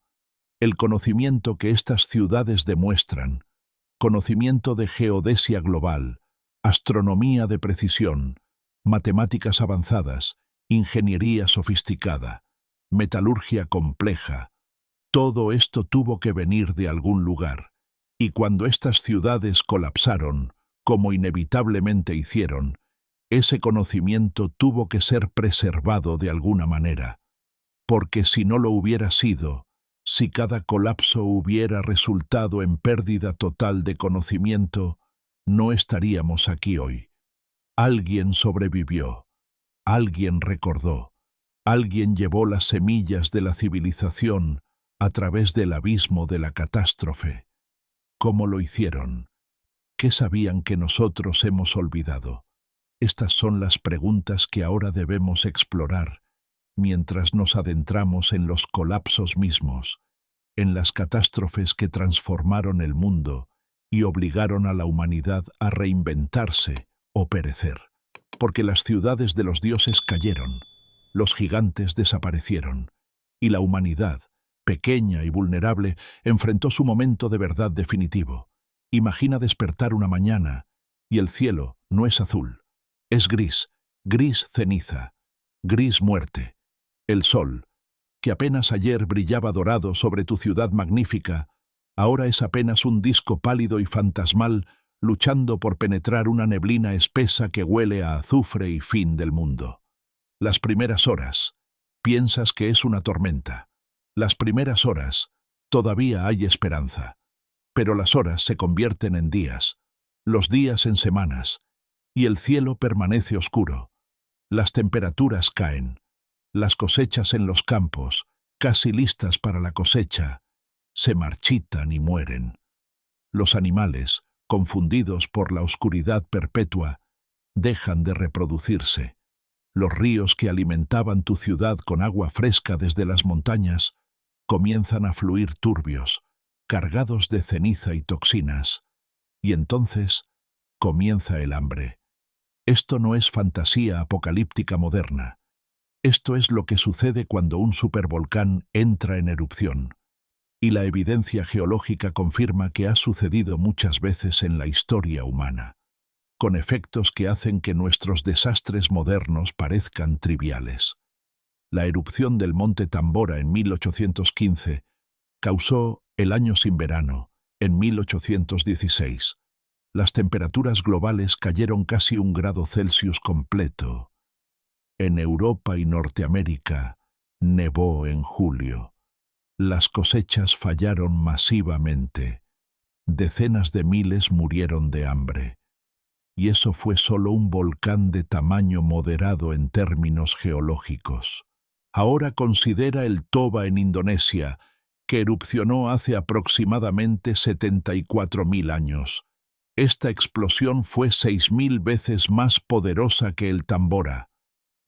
El conocimiento que estas ciudades demuestran, conocimiento de geodesia global, astronomía de precisión, matemáticas avanzadas, ingeniería sofisticada, metalurgia compleja, todo esto tuvo que venir de algún lugar, y cuando estas ciudades colapsaron, como inevitablemente hicieron, ese conocimiento tuvo que ser preservado de alguna manera, porque si no lo hubiera sido, si cada colapso hubiera resultado en pérdida total de conocimiento, no estaríamos aquí hoy. Alguien sobrevivió, alguien recordó, alguien llevó las semillas de la civilización a través del abismo de la catástrofe. ¿Cómo lo hicieron? ¿Qué sabían que nosotros hemos olvidado? Estas son las preguntas que ahora debemos explorar mientras nos adentramos en los colapsos mismos, en las catástrofes que transformaron el mundo y obligaron a la humanidad a reinventarse o perecer. Porque las ciudades de los dioses cayeron, los gigantes desaparecieron, y la humanidad, pequeña y vulnerable, enfrentó su momento de verdad definitivo. Imagina despertar una mañana y el cielo no es azul, es gris, gris ceniza, gris muerte. El sol, que apenas ayer brillaba dorado sobre tu ciudad magnífica, ahora es apenas un disco pálido y fantasmal luchando por penetrar una neblina espesa que huele a azufre y fin del mundo. Las primeras horas, piensas que es una tormenta. Las primeras horas, todavía hay esperanza. Pero las horas se convierten en días, los días en semanas, y el cielo permanece oscuro. Las temperaturas caen, las cosechas en los campos, casi listas para la cosecha, se marchitan y mueren. Los animales, confundidos por la oscuridad perpetua, dejan de reproducirse. Los ríos que alimentaban tu ciudad con agua fresca desde las montañas comienzan a fluir turbios, cargados de ceniza y toxinas. Y entonces comienza el hambre. Esto no es fantasía apocalíptica moderna. Esto es lo que sucede cuando un supervolcán entra en erupción. Y la evidencia geológica confirma que ha sucedido muchas veces en la historia humana, con efectos que hacen que nuestros desastres modernos parezcan triviales. La erupción del monte Tambora en 1815 causó el año sin verano en 1816. Las temperaturas globales cayeron casi 1 grado Celsius completo. En Europa y Norteamérica nevó en julio. Las cosechas fallaron masivamente. Decenas de miles murieron de hambre. Y eso fue solo un volcán de tamaño moderado en términos geológicos. Ahora considera el Toba en Indonesia, que erupcionó hace aproximadamente 74.000 años. Esta explosión fue 6.000 veces más poderosa que el Tambora.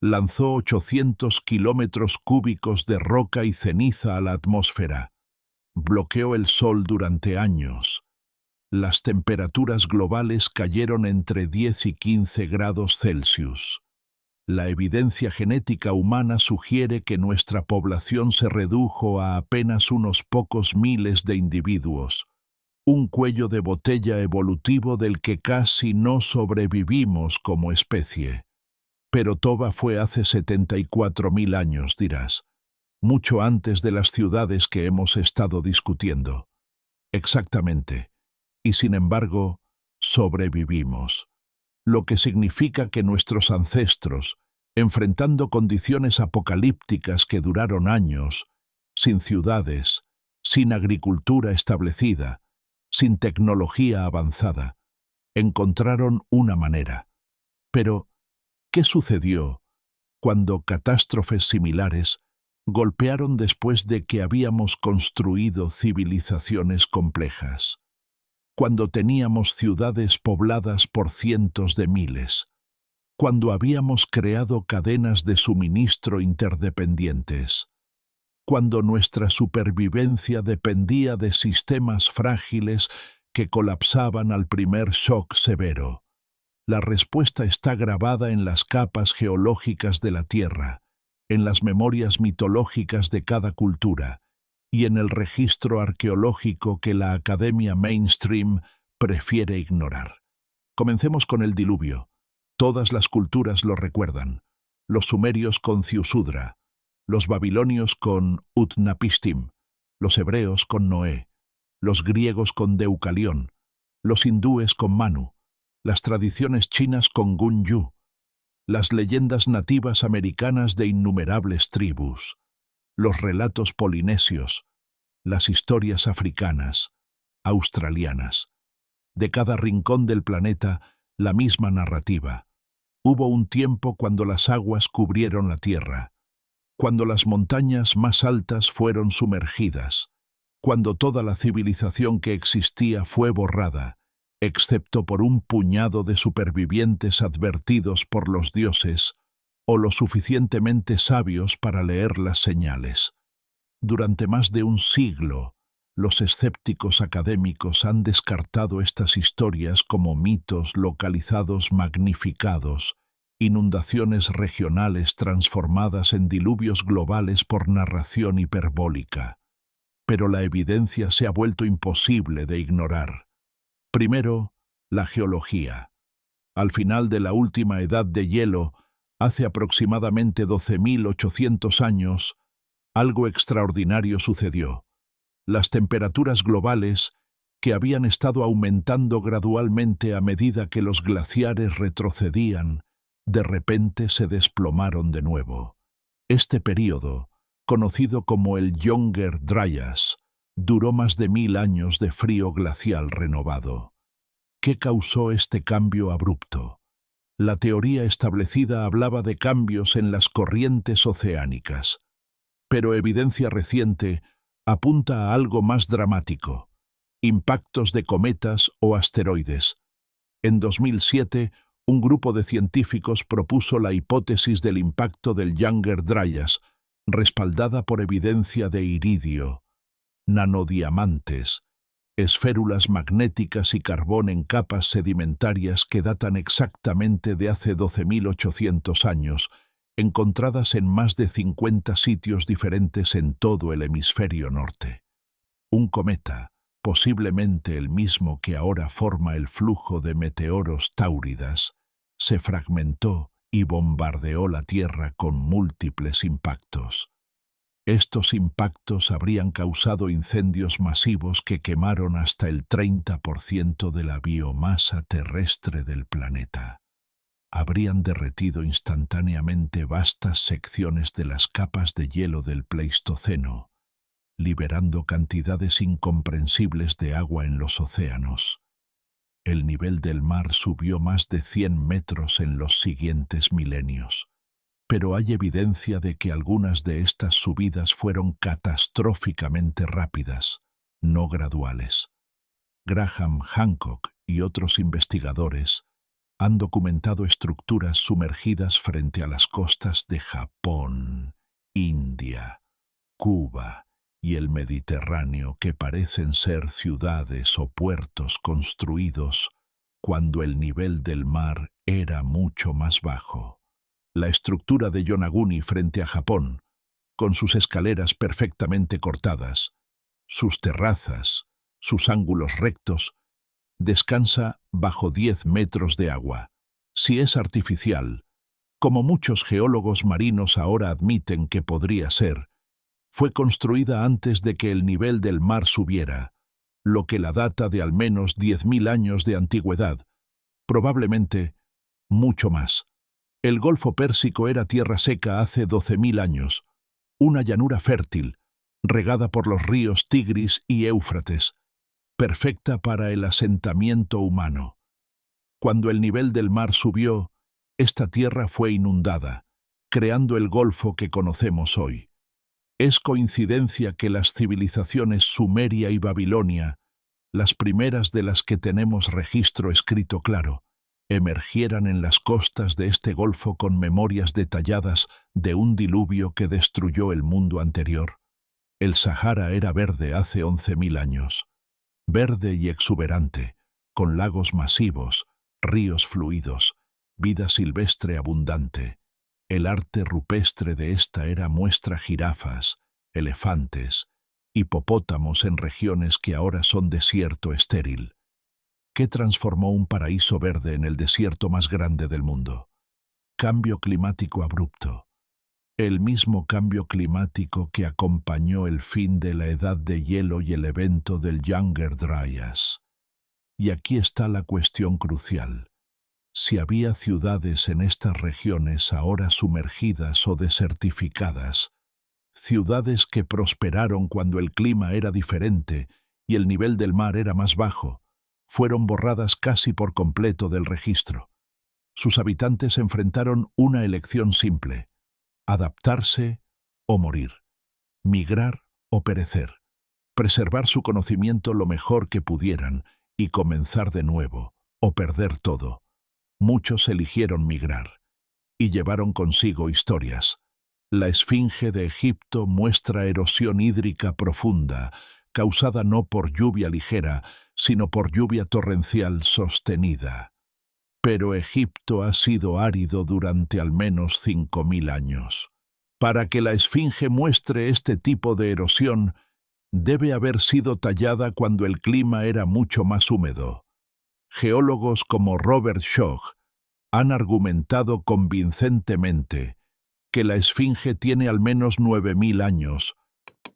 Lanzó 800 kilómetros cúbicos de roca y ceniza a la atmósfera. Bloqueó el sol durante años. Las temperaturas globales cayeron entre 10 y 15 grados Celsius. La evidencia genética humana sugiere que nuestra población se redujo a apenas unos pocos miles de individuos, un cuello de botella evolutivo del que casi no sobrevivimos como especie. Pero Toba fue hace 74.000 años, dirás, mucho antes de las ciudades que hemos estado discutiendo. Exactamente. Y sin embargo, sobrevivimos. Lo que significa que nuestros ancestros, enfrentando condiciones apocalípticas que duraron años, sin ciudades, sin agricultura establecida, sin tecnología avanzada, encontraron una manera. Pero, ¿qué sucedió cuando catástrofes similares golpearon después de que habíamos construido civilizaciones complejas? Cuando teníamos ciudades pobladas por cientos de miles, cuando habíamos creado cadenas de suministro interdependientes, cuando nuestra supervivencia dependía de sistemas frágiles que colapsaban al primer shock severo. La respuesta está grabada en las capas geológicas de la Tierra, en las memorias mitológicas de cada cultura y en el registro arqueológico que la academia mainstream prefiere ignorar. Comencemos con el diluvio. Todas las culturas lo recuerdan. Los sumerios con Ziusudra, los babilonios con Utnapishtim, los hebreos con Noé, los griegos con Deucalión, los hindúes con Manu, las tradiciones chinas con Gun-Yu, las leyendas nativas americanas de innumerables tribus, los relatos polinesios, las historias africanas, australianas. De cada rincón del planeta, la misma narrativa. Hubo un tiempo cuando las aguas cubrieron la tierra, cuando las montañas más altas fueron sumergidas, cuando toda la civilización que existía fue borrada, excepto por un puñado de supervivientes advertidos por los dioses o lo suficientemente sabios para leer las señales. Durante más de un siglo, los escépticos académicos han descartado estas historias como mitos localizados magnificados, inundaciones regionales transformadas en diluvios globales por narración hiperbólica. Pero la evidencia se ha vuelto imposible de ignorar. Primero, la geología. Al final de la última edad de hielo, hace aproximadamente 12.800 años, algo extraordinario sucedió. Las temperaturas globales, que habían estado aumentando gradualmente a medida que los glaciares retrocedían, de repente se desplomaron de nuevo. Este período, conocido como el Younger Dryas, duró más de 1000 años de frío glacial renovado. ¿Qué causó este cambio abrupto? La teoría establecida hablaba de cambios en las corrientes oceánicas, pero evidencia reciente apunta a algo más dramático: impactos de cometas o asteroides. En 2007, un grupo de científicos propuso la hipótesis del impacto del Younger Dryas, respaldada por evidencia de iridio, nanodiamantes, esférulas magnéticas y carbón en capas sedimentarias que datan exactamente de hace 12.800 años, encontradas en más de 50 sitios diferentes en todo el hemisferio norte. Un cometa, posiblemente el mismo que ahora forma el flujo de meteoros táuridas, se fragmentó y bombardeó la Tierra con múltiples impactos. Estos impactos habrían causado incendios masivos que quemaron hasta el 30% de la biomasa terrestre del planeta. Habrían derretido instantáneamente vastas secciones de las capas de hielo del Pleistoceno, liberando cantidades incomprensibles de agua en los océanos. El nivel del mar subió más de 100 metros en los siguientes milenios, pero hay evidencia de que algunas de estas subidas fueron catastróficamente rápidas, no graduales. Graham Hancock y otros investigadores han documentado estructuras sumergidas frente a las costas de Japón, India, Cuba y el Mediterráneo que parecen ser ciudades o puertos construidos cuando el nivel del mar era mucho más bajo. La estructura de Yonaguni frente a Japón, con sus escaleras perfectamente cortadas, sus terrazas, sus ángulos rectos, descansa bajo 10 metros de agua. Si es artificial, como muchos geólogos marinos ahora admiten que podría ser, fue construida antes de que el nivel del mar subiera, lo que la data de al menos 10.000 años de antigüedad, probablemente mucho más. El Golfo Pérsico era tierra seca hace 12.000 años, una llanura fértil, regada por los ríos Tigris y Éufrates, perfecta para el asentamiento humano. Cuando el nivel del mar subió, esta tierra fue inundada, creando el golfo que conocemos hoy. Es coincidencia que las civilizaciones Sumeria y Babilonia, las primeras de las que tenemos registro escrito claro, emergieran en las costas de este golfo con memorias detalladas de un diluvio que destruyó el mundo anterior. El Sahara era verde hace 11.000 años, verde y exuberante, con lagos masivos, ríos fluidos, vida silvestre abundante. El arte rupestre de esta era muestra jirafas, elefantes, hipopótamos en regiones que ahora son desierto estéril. ¿Qué transformó un paraíso verde en el desierto más grande del mundo? Cambio climático abrupto. El mismo cambio climático que acompañó el fin de la edad de hielo y el evento del Younger Dryas. Y aquí está la cuestión crucial. Si había ciudades en estas regiones ahora sumergidas o desertificadas, ciudades que prosperaron cuando el clima era diferente y el nivel del mar era más bajo, fueron borradas casi por completo del registro. Sus habitantes enfrentaron una elección simple: adaptarse o morir, migrar o perecer, preservar su conocimiento lo mejor que pudieran y comenzar de nuevo, o perder todo. Muchos eligieron migrar, y llevaron consigo historias. La Esfinge de Egipto muestra erosión hídrica profunda, causada no por lluvia ligera, sino por lluvia torrencial sostenida. Pero Egipto ha sido árido durante al menos 5000 años. Para que la Esfinge muestre este tipo de erosión, debe haber sido tallada cuando el clima era mucho más húmedo. Geólogos como Robert Schoch han argumentado convincentemente que la Esfinge tiene al menos 9000 años,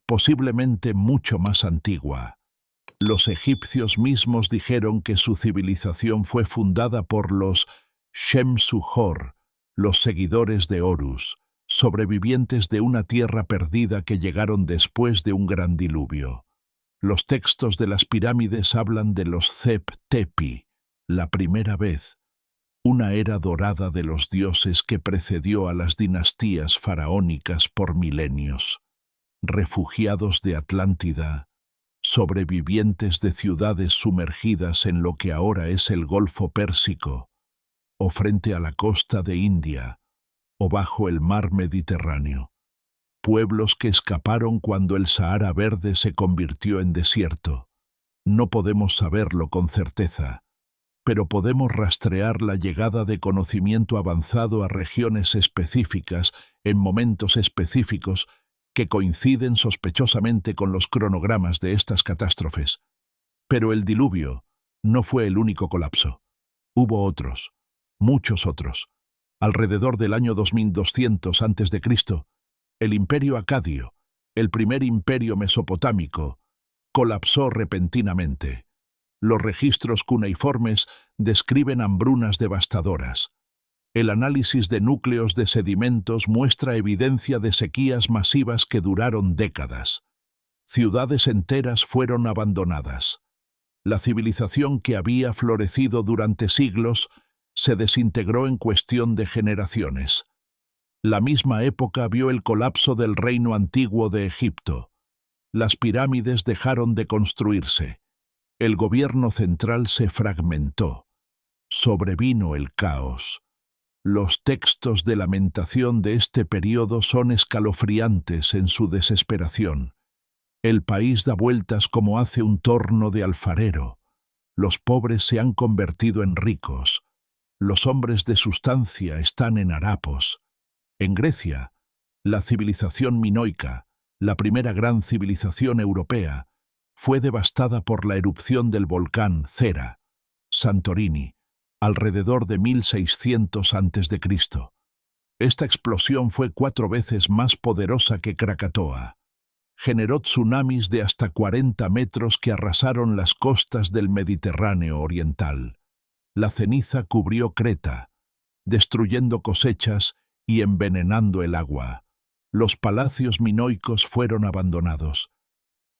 posiblemente mucho más antigua. Los egipcios mismos dijeron que su civilización fue fundada por los Shem-Su-Hor, los seguidores de Horus, sobrevivientes de una tierra perdida que llegaron después de un gran diluvio. Los textos de las pirámides hablan de los Zep-Tepi, la primera vez, una era dorada de los dioses que precedió a las dinastías faraónicas por milenios. Refugiados de Atlántida, sobrevivientes de ciudades sumergidas en lo que ahora es el Golfo Pérsico, o frente a la costa de India, o bajo el mar Mediterráneo. Pueblos que escaparon cuando el Sahara Verde se convirtió en desierto. No podemos saberlo con certeza, pero podemos rastrear la llegada de conocimiento avanzado a regiones específicas en momentos específicos que coinciden sospechosamente con los cronogramas de estas catástrofes. Pero el diluvio no fue el único colapso. Hubo otros, muchos otros. Alrededor del año 2200 a.C., el imperio acadio, el primer imperio mesopotámico, colapsó repentinamente. Los registros cuneiformes describen hambrunas devastadoras. El análisis de núcleos de sedimentos muestra evidencia de sequías masivas que duraron décadas. Ciudades enteras fueron abandonadas. La civilización que había florecido durante siglos se desintegró en cuestión de generaciones. La misma época vio el colapso del reino antiguo de Egipto. Las pirámides dejaron de construirse. El gobierno central se fragmentó. Sobrevino el caos. Los textos de lamentación de este periodo son escalofriantes en su desesperación. El país da vueltas como hace un torno de alfarero. Los pobres se han convertido en ricos. Los hombres de sustancia están en harapos. En Grecia, la civilización minoica, la primera gran civilización europea, fue devastada por la erupción del volcán Cera, Santorini, alrededor de 1600 a.C. Esta explosión fue 4 veces más poderosa que Krakatoa. Generó tsunamis de hasta 40 metros que arrasaron las costas del Mediterráneo oriental. La ceniza cubrió Creta, destruyendo cosechas y envenenando el agua. Los palacios minoicos fueron abandonados.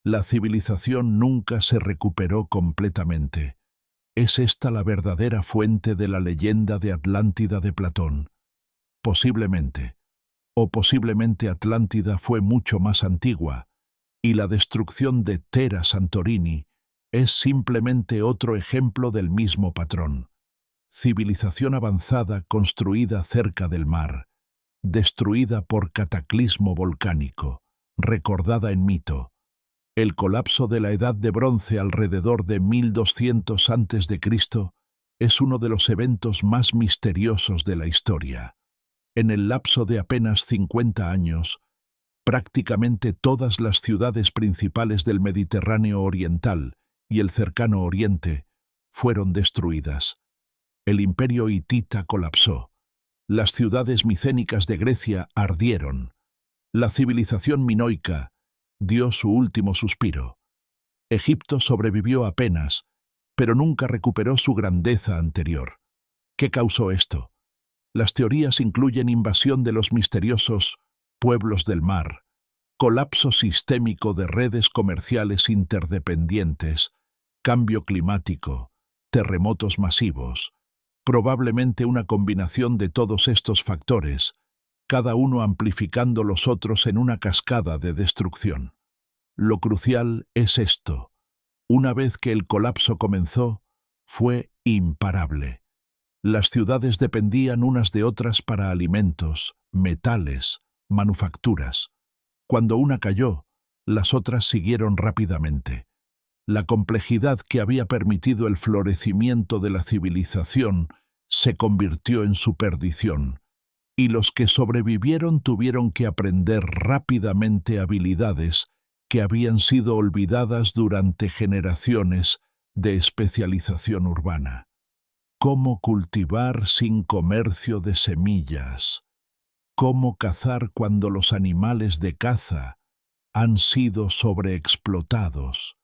La civilización nunca se recuperó completamente. ¿Es esta la verdadera fuente de la leyenda de Atlántida de Platón? Posiblemente. O posiblemente Atlántida fue mucho más antigua, y la destrucción de Thera Santorini es simplemente otro ejemplo del mismo patrón. Civilización avanzada construida cerca del mar, destruida por cataclismo volcánico, recordada en mito. El colapso de la Edad de Bronce alrededor de 1200 a.C. es uno de los eventos más misteriosos de la historia. En el lapso de apenas 50 años, prácticamente todas las ciudades principales del Mediterráneo oriental y el cercano Oriente fueron destruidas. El imperio hitita colapsó. Las ciudades micénicas de Grecia ardieron. La civilización minoica dio su último suspiro. Egipto sobrevivió apenas, pero nunca recuperó su grandeza anterior. ¿Qué causó esto? Las teorías incluyen invasión de los misteriosos pueblos del mar, colapso sistémico de redes comerciales interdependientes, cambio climático, terremotos masivos, probablemente una combinación de todos estos factores, cada uno amplificando los otros en una cascada de destrucción. Lo crucial es esto. Una vez que el colapso comenzó, fue imparable. Las ciudades dependían unas de otras para alimentos, metales, manufacturas. Cuando una cayó, las otras siguieron rápidamente. La complejidad que había permitido el florecimiento de la civilización se convirtió en su perdición, y los que sobrevivieron tuvieron que aprender rápidamente habilidades que habían sido olvidadas durante generaciones de especialización urbana. Cómo cultivar sin comercio de semillas, cómo cazar cuando los animales de caza han sido sobreexplotados,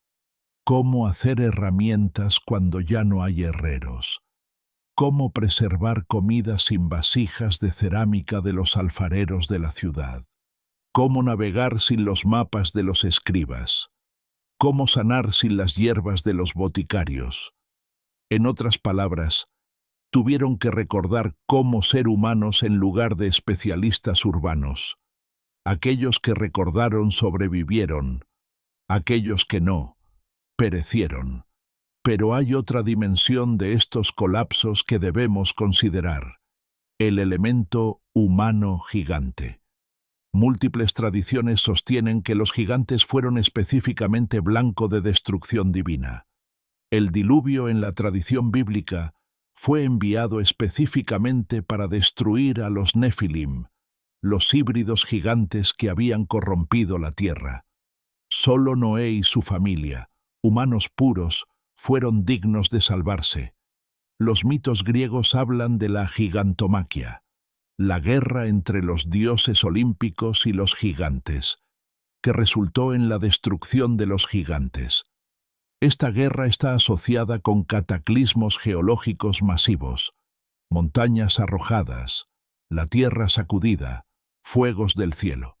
cómo hacer herramientas cuando ya no hay herreros, cómo preservar comida sin vasijas de cerámica de los alfareros de la ciudad, cómo navegar sin los mapas de los escribas, cómo sanar sin las hierbas de los boticarios. En otras palabras, tuvieron que recordar cómo ser humanos en lugar de especialistas urbanos. Aquellos que recordaron sobrevivieron, aquellos que no, perecieron. Pero hay otra dimensión de estos colapsos que debemos considerar: el elemento humano gigante. Múltiples tradiciones sostienen que los gigantes fueron específicamente blanco de destrucción divina. El diluvio en la tradición bíblica fue enviado específicamente para destruir a los Nefilim, los híbridos gigantes que habían corrompido la tierra. Solo Noé y su familia, humanos puros, fueron dignos de salvarse. Los mitos griegos hablan de la gigantomaquia, la guerra entre los dioses olímpicos y los gigantes, que resultó en la destrucción de los gigantes. Esta guerra está asociada con cataclismos geológicos masivos, montañas arrojadas, la tierra sacudida, fuegos del cielo.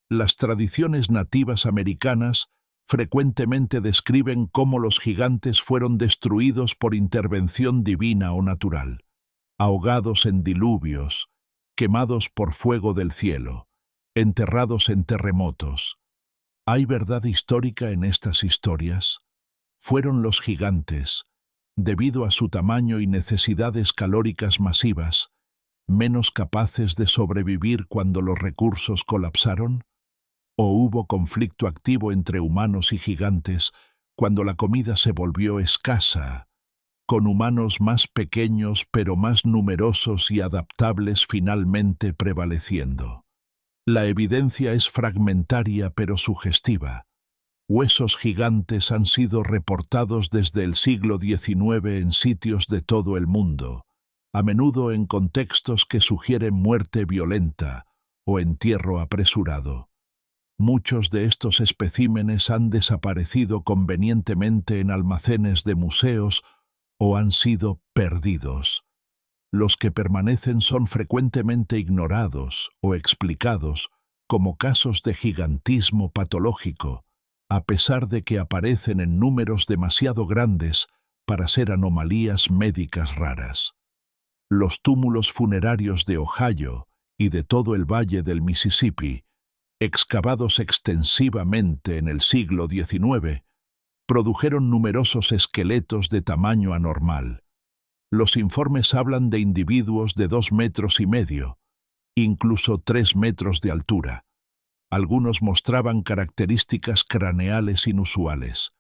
Las tradiciones nativas americanas frecuentemente describen cómo los gigantes fueron destruidos por intervención divina o natural, ahogados en diluvios, quemados por fuego del cielo, enterrados en terremotos. ¿Hay verdad histórica en estas historias? Fueron los gigantes, debido a su tamaño y necesidades calóricas masivas, menos capaces de sobrevivir cuando los recursos colapsaron? ¿O hubo conflicto activo entre humanos y gigantes cuando la comida se volvió escasa, con humanos más pequeños pero más numerosos y adaptables finalmente prevaleciendo? La evidencia es fragmentaria pero sugestiva. Huesos gigantes han sido reportados desde el siglo XIX en sitios de todo el mundo, a menudo en contextos que sugieren muerte violenta o entierro apresurado. Muchos de estos especímenes han desaparecido convenientemente en almacenes de museos o han sido perdidos. Los que permanecen son frecuentemente ignorados o explicados como casos de gigantismo patológico, a pesar de que aparecen en números demasiado grandes para ser anomalías médicas raras. Los túmulos funerarios de Ohio y de todo el valle del Mississippi, excavados extensivamente en el siglo XIX, produjeron numerosos esqueletos de tamaño anormal. Los informes hablan de individuos de 2,5 metros, incluso 3 metros de altura. Algunos mostraban características craneales inusuales,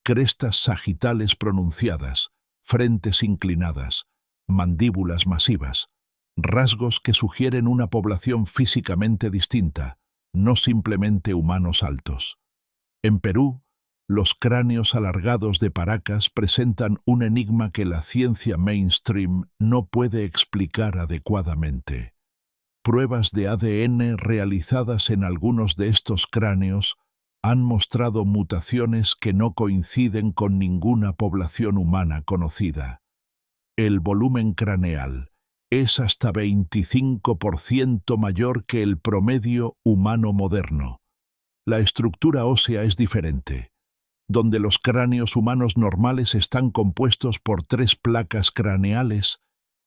crestas sagitales pronunciadas, frentes inclinadas, mandíbulas masivas, rasgos que sugieren una población físicamente distinta, no simplemente humanos altos. En Perú, los cráneos alargados de Paracas presentan un enigma que la ciencia mainstream no puede explicar adecuadamente. Pruebas de ADN realizadas en algunos de estos cráneos han mostrado mutaciones que no coinciden con ninguna población humana conocida. El volumen craneal es hasta 25% mayor que el promedio humano moderno. La estructura ósea es diferente. Donde los cráneos humanos normales están compuestos por 3 placas craneales,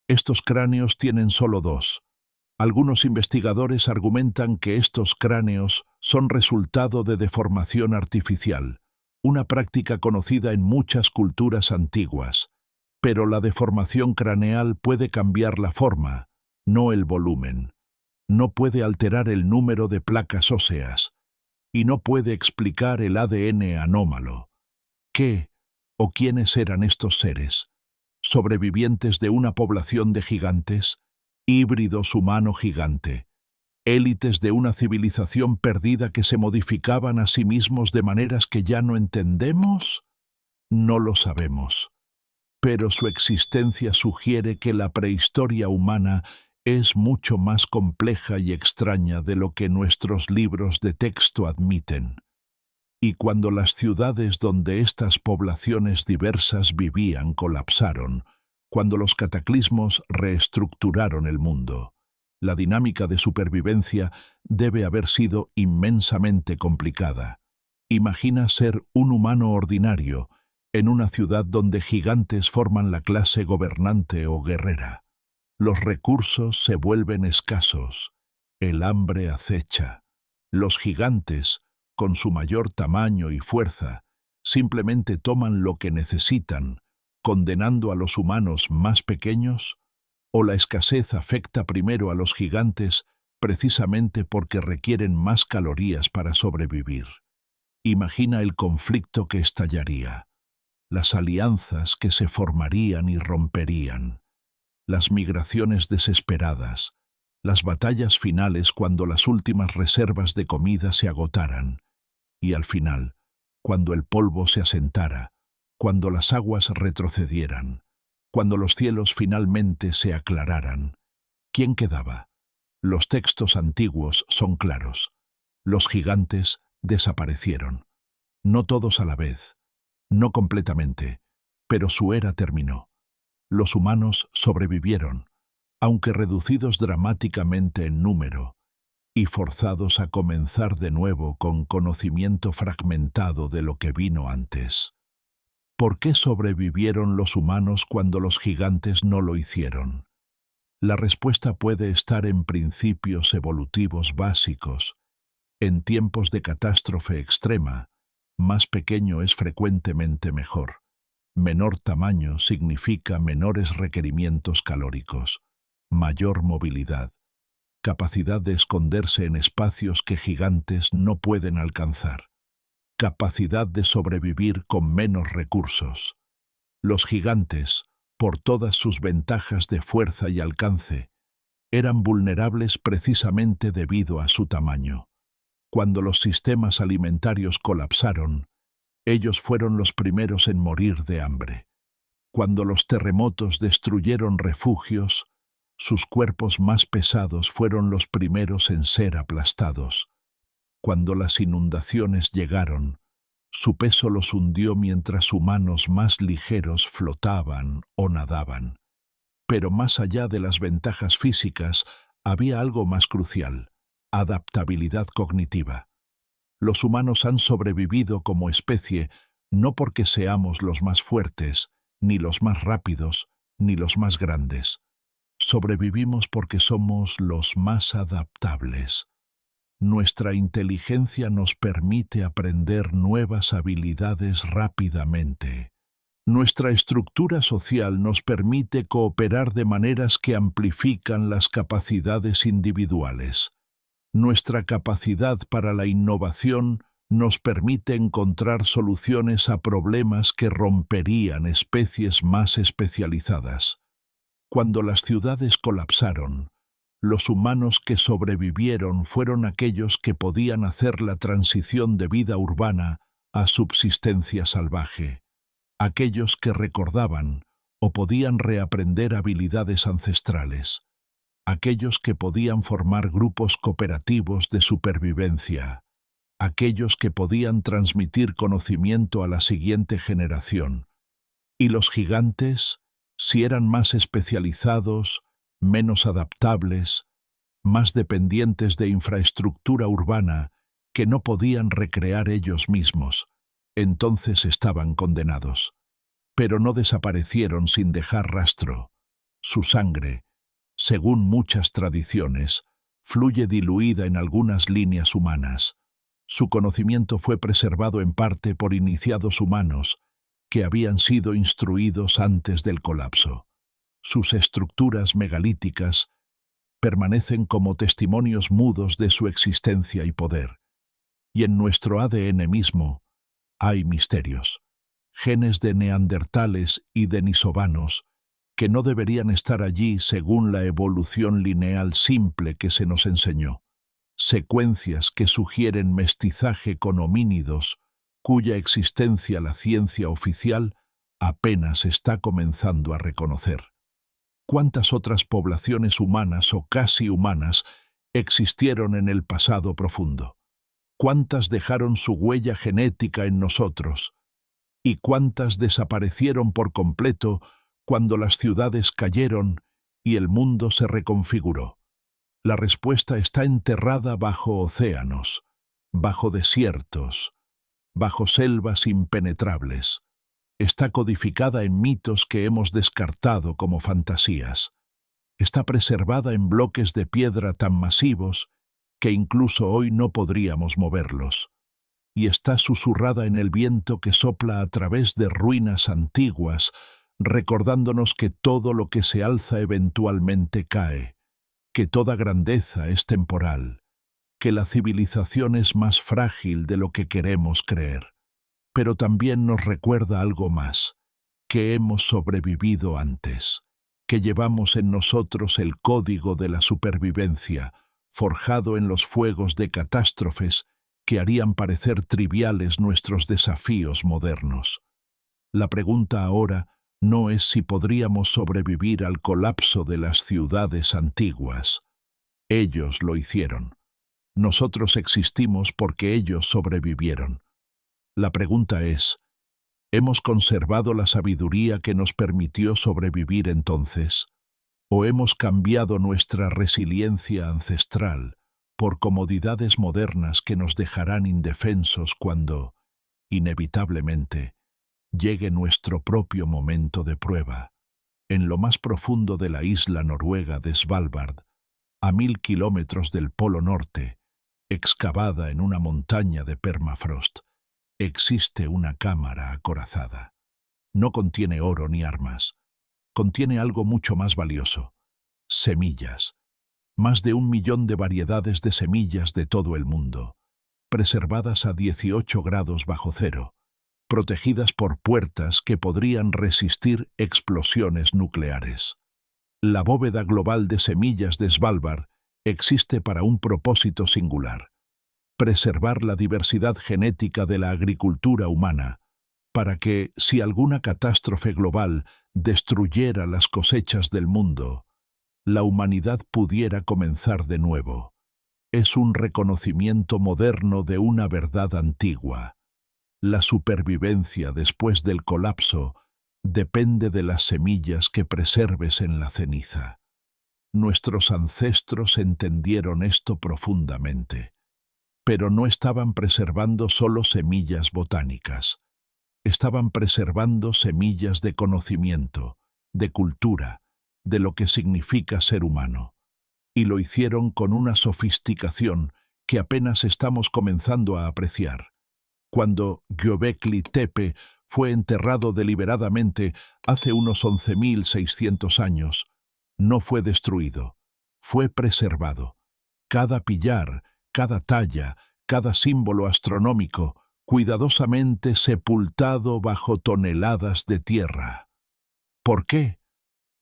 estos cráneos tienen solo 2. Algunos investigadores argumentan que estos cráneos son resultado de deformación artificial, una práctica conocida en muchas culturas antiguas, pero la deformación craneal puede cambiar la forma, no el volumen. No puede alterar el número de placas óseas y no puede explicar el ADN anómalo. ¿Qué o quiénes eran estos seres? ¿Sobrevivientes de una población de gigantes? ¿Híbridos humano-gigante? ¿Élites de una civilización perdida que se modificaban a sí mismos de maneras que ya no entendemos? No lo sabemos. Pero su existencia sugiere que la prehistoria humana es mucho más compleja y extraña de lo que nuestros libros de texto admiten. Y cuando las ciudades donde estas poblaciones diversas vivían colapsaron, cuando los cataclismos reestructuraron el mundo, la dinámica de supervivencia debe haber sido inmensamente complicada. Imagina ser un humano ordinario en una ciudad donde gigantes forman la clase gobernante o guerrera. Los recursos se vuelven escasos, el hambre acecha. Los gigantes, con su mayor tamaño y fuerza, simplemente toman lo que necesitan, condenando a los humanos más pequeños, o la escasez afecta primero a los gigantes precisamente porque requieren más calorías para sobrevivir. Imagina el conflicto que estallaría, las alianzas que se formarían y romperían, las migraciones desesperadas, las batallas finales cuando las últimas reservas de comida se agotaran, y al final, cuando el polvo se asentara, cuando las aguas retrocedieran, cuando los cielos finalmente se aclararan. ¿Quién quedaba? Los textos antiguos son claros. Los gigantes desaparecieron. No todos a la vez, no completamente, pero su era terminó. Los humanos sobrevivieron, aunque reducidos dramáticamente en número, y forzados a comenzar de nuevo con conocimiento fragmentado de lo que vino antes. ¿Por qué sobrevivieron los humanos cuando los gigantes no lo hicieron? La respuesta puede estar en principios evolutivos básicos. En tiempos de catástrofe extrema, más pequeño es frecuentemente mejor. Menor tamaño significa menores requerimientos calóricos, mayor movilidad, capacidad de esconderse en espacios que gigantes no pueden alcanzar, capacidad de sobrevivir con menos recursos. Los gigantes, por todas sus ventajas de fuerza y alcance, eran vulnerables precisamente debido a su tamaño. Cuando los sistemas alimentarios colapsaron, ellos fueron los primeros en morir de hambre. Cuando los terremotos destruyeron refugios, sus cuerpos más pesados fueron los primeros en ser aplastados. Cuando las inundaciones llegaron, su peso los hundió mientras humanos más ligeros flotaban o nadaban. Pero más allá de las ventajas físicas, había algo más crucial: adaptabilidad cognitiva. Los humanos han sobrevivido como especie no porque seamos los más fuertes, ni los más rápidos, ni los más grandes. Sobrevivimos porque somos los más adaptables. Nuestra inteligencia nos permite aprender nuevas habilidades rápidamente. Nuestra estructura social nos permite cooperar de maneras que amplifican las capacidades individuales. Nuestra capacidad para la innovación nos permite encontrar soluciones a problemas que romperían especies más especializadas. Cuando las ciudades colapsaron, los humanos que sobrevivieron fueron aquellos que podían hacer la transición de vida urbana a subsistencia salvaje, aquellos que recordaban o podían reaprender habilidades ancestrales, aquellos que podían formar grupos cooperativos de supervivencia, aquellos que podían transmitir conocimiento a la siguiente generación. Y los gigantes, si eran más especializados, menos adaptables, más dependientes de infraestructura urbana que no podían recrear ellos mismos, entonces estaban condenados. Pero no desaparecieron sin dejar rastro. Su sangre, según muchas tradiciones, fluye diluida en algunas líneas humanas. Su conocimiento fue preservado en parte por iniciados humanos que habían sido instruidos antes del colapso. Sus estructuras megalíticas permanecen como testimonios mudos de su existencia y poder. Y en nuestro ADN mismo hay misterios, genes de neandertales y denisovanos que no deberían estar allí según la evolución lineal simple que se nos enseñó. Secuencias que sugieren mestizaje con homínidos, cuya existencia la ciencia oficial apenas está comenzando a reconocer. ¿Cuántas otras poblaciones humanas o casi humanas existieron en el pasado profundo? ¿Cuántas dejaron su huella genética en nosotros? ¿Y cuántas desaparecieron por completo cuando las ciudades cayeron y el mundo se reconfiguró? La respuesta está enterrada bajo océanos, bajo desiertos, bajo selvas impenetrables. Está codificada en mitos que hemos descartado como fantasías. Está preservada en bloques de piedra tan masivos que incluso hoy no podríamos moverlos. Y está susurrada en el viento que sopla a través de ruinas antiguas, recordándonos que todo lo que se alza eventualmente cae, que toda grandeza es temporal, que la civilización es más frágil de lo que queremos creer. Pero también nos recuerda algo más, que hemos sobrevivido antes, que llevamos en nosotros el código de la supervivencia, forjado en los fuegos de catástrofes que harían parecer triviales nuestros desafíos modernos. La pregunta ahora no es si podríamos sobrevivir al colapso de las ciudades antiguas. Ellos lo hicieron. Nosotros existimos porque ellos sobrevivieron. La pregunta es, ¿hemos conservado la sabiduría que nos permitió sobrevivir entonces? ¿O hemos cambiado nuestra resiliencia ancestral por comodidades modernas que nos dejarán indefensos cuando, inevitablemente, llegue nuestro propio momento de prueba? En lo más profundo de la isla noruega de Svalbard, a 1000 kilómetros del Polo Norte, excavada en una montaña de permafrost, existe una cámara acorazada. No contiene oro ni armas. Contiene algo mucho más valioso: semillas. Más de 1 millón de variedades de semillas de todo el mundo, preservadas a 18 grados bajo cero, protegidas por puertas que podrían resistir explosiones nucleares. La bóveda global de semillas de Svalbard existe para un propósito singular: preservar la diversidad genética de la agricultura humana, para que, si alguna catástrofe global destruyera las cosechas del mundo, la humanidad pudiera comenzar de nuevo. Es un reconocimiento moderno de una verdad antigua. La supervivencia después del colapso depende de las semillas que preserves en la ceniza. Nuestros ancestros entendieron esto profundamente, pero no estaban preservando solo semillas botánicas. Estaban preservando semillas de conocimiento, de cultura, de lo que significa ser humano. Y lo hicieron con una sofisticación que apenas estamos comenzando a apreciar. Cuando Göbekli Tepe fue enterrado deliberadamente hace unos 11.600 años, no fue destruido, fue preservado. Cada pillar, cada talla, cada símbolo astronómico, cuidadosamente sepultado bajo toneladas de tierra. ¿Por qué?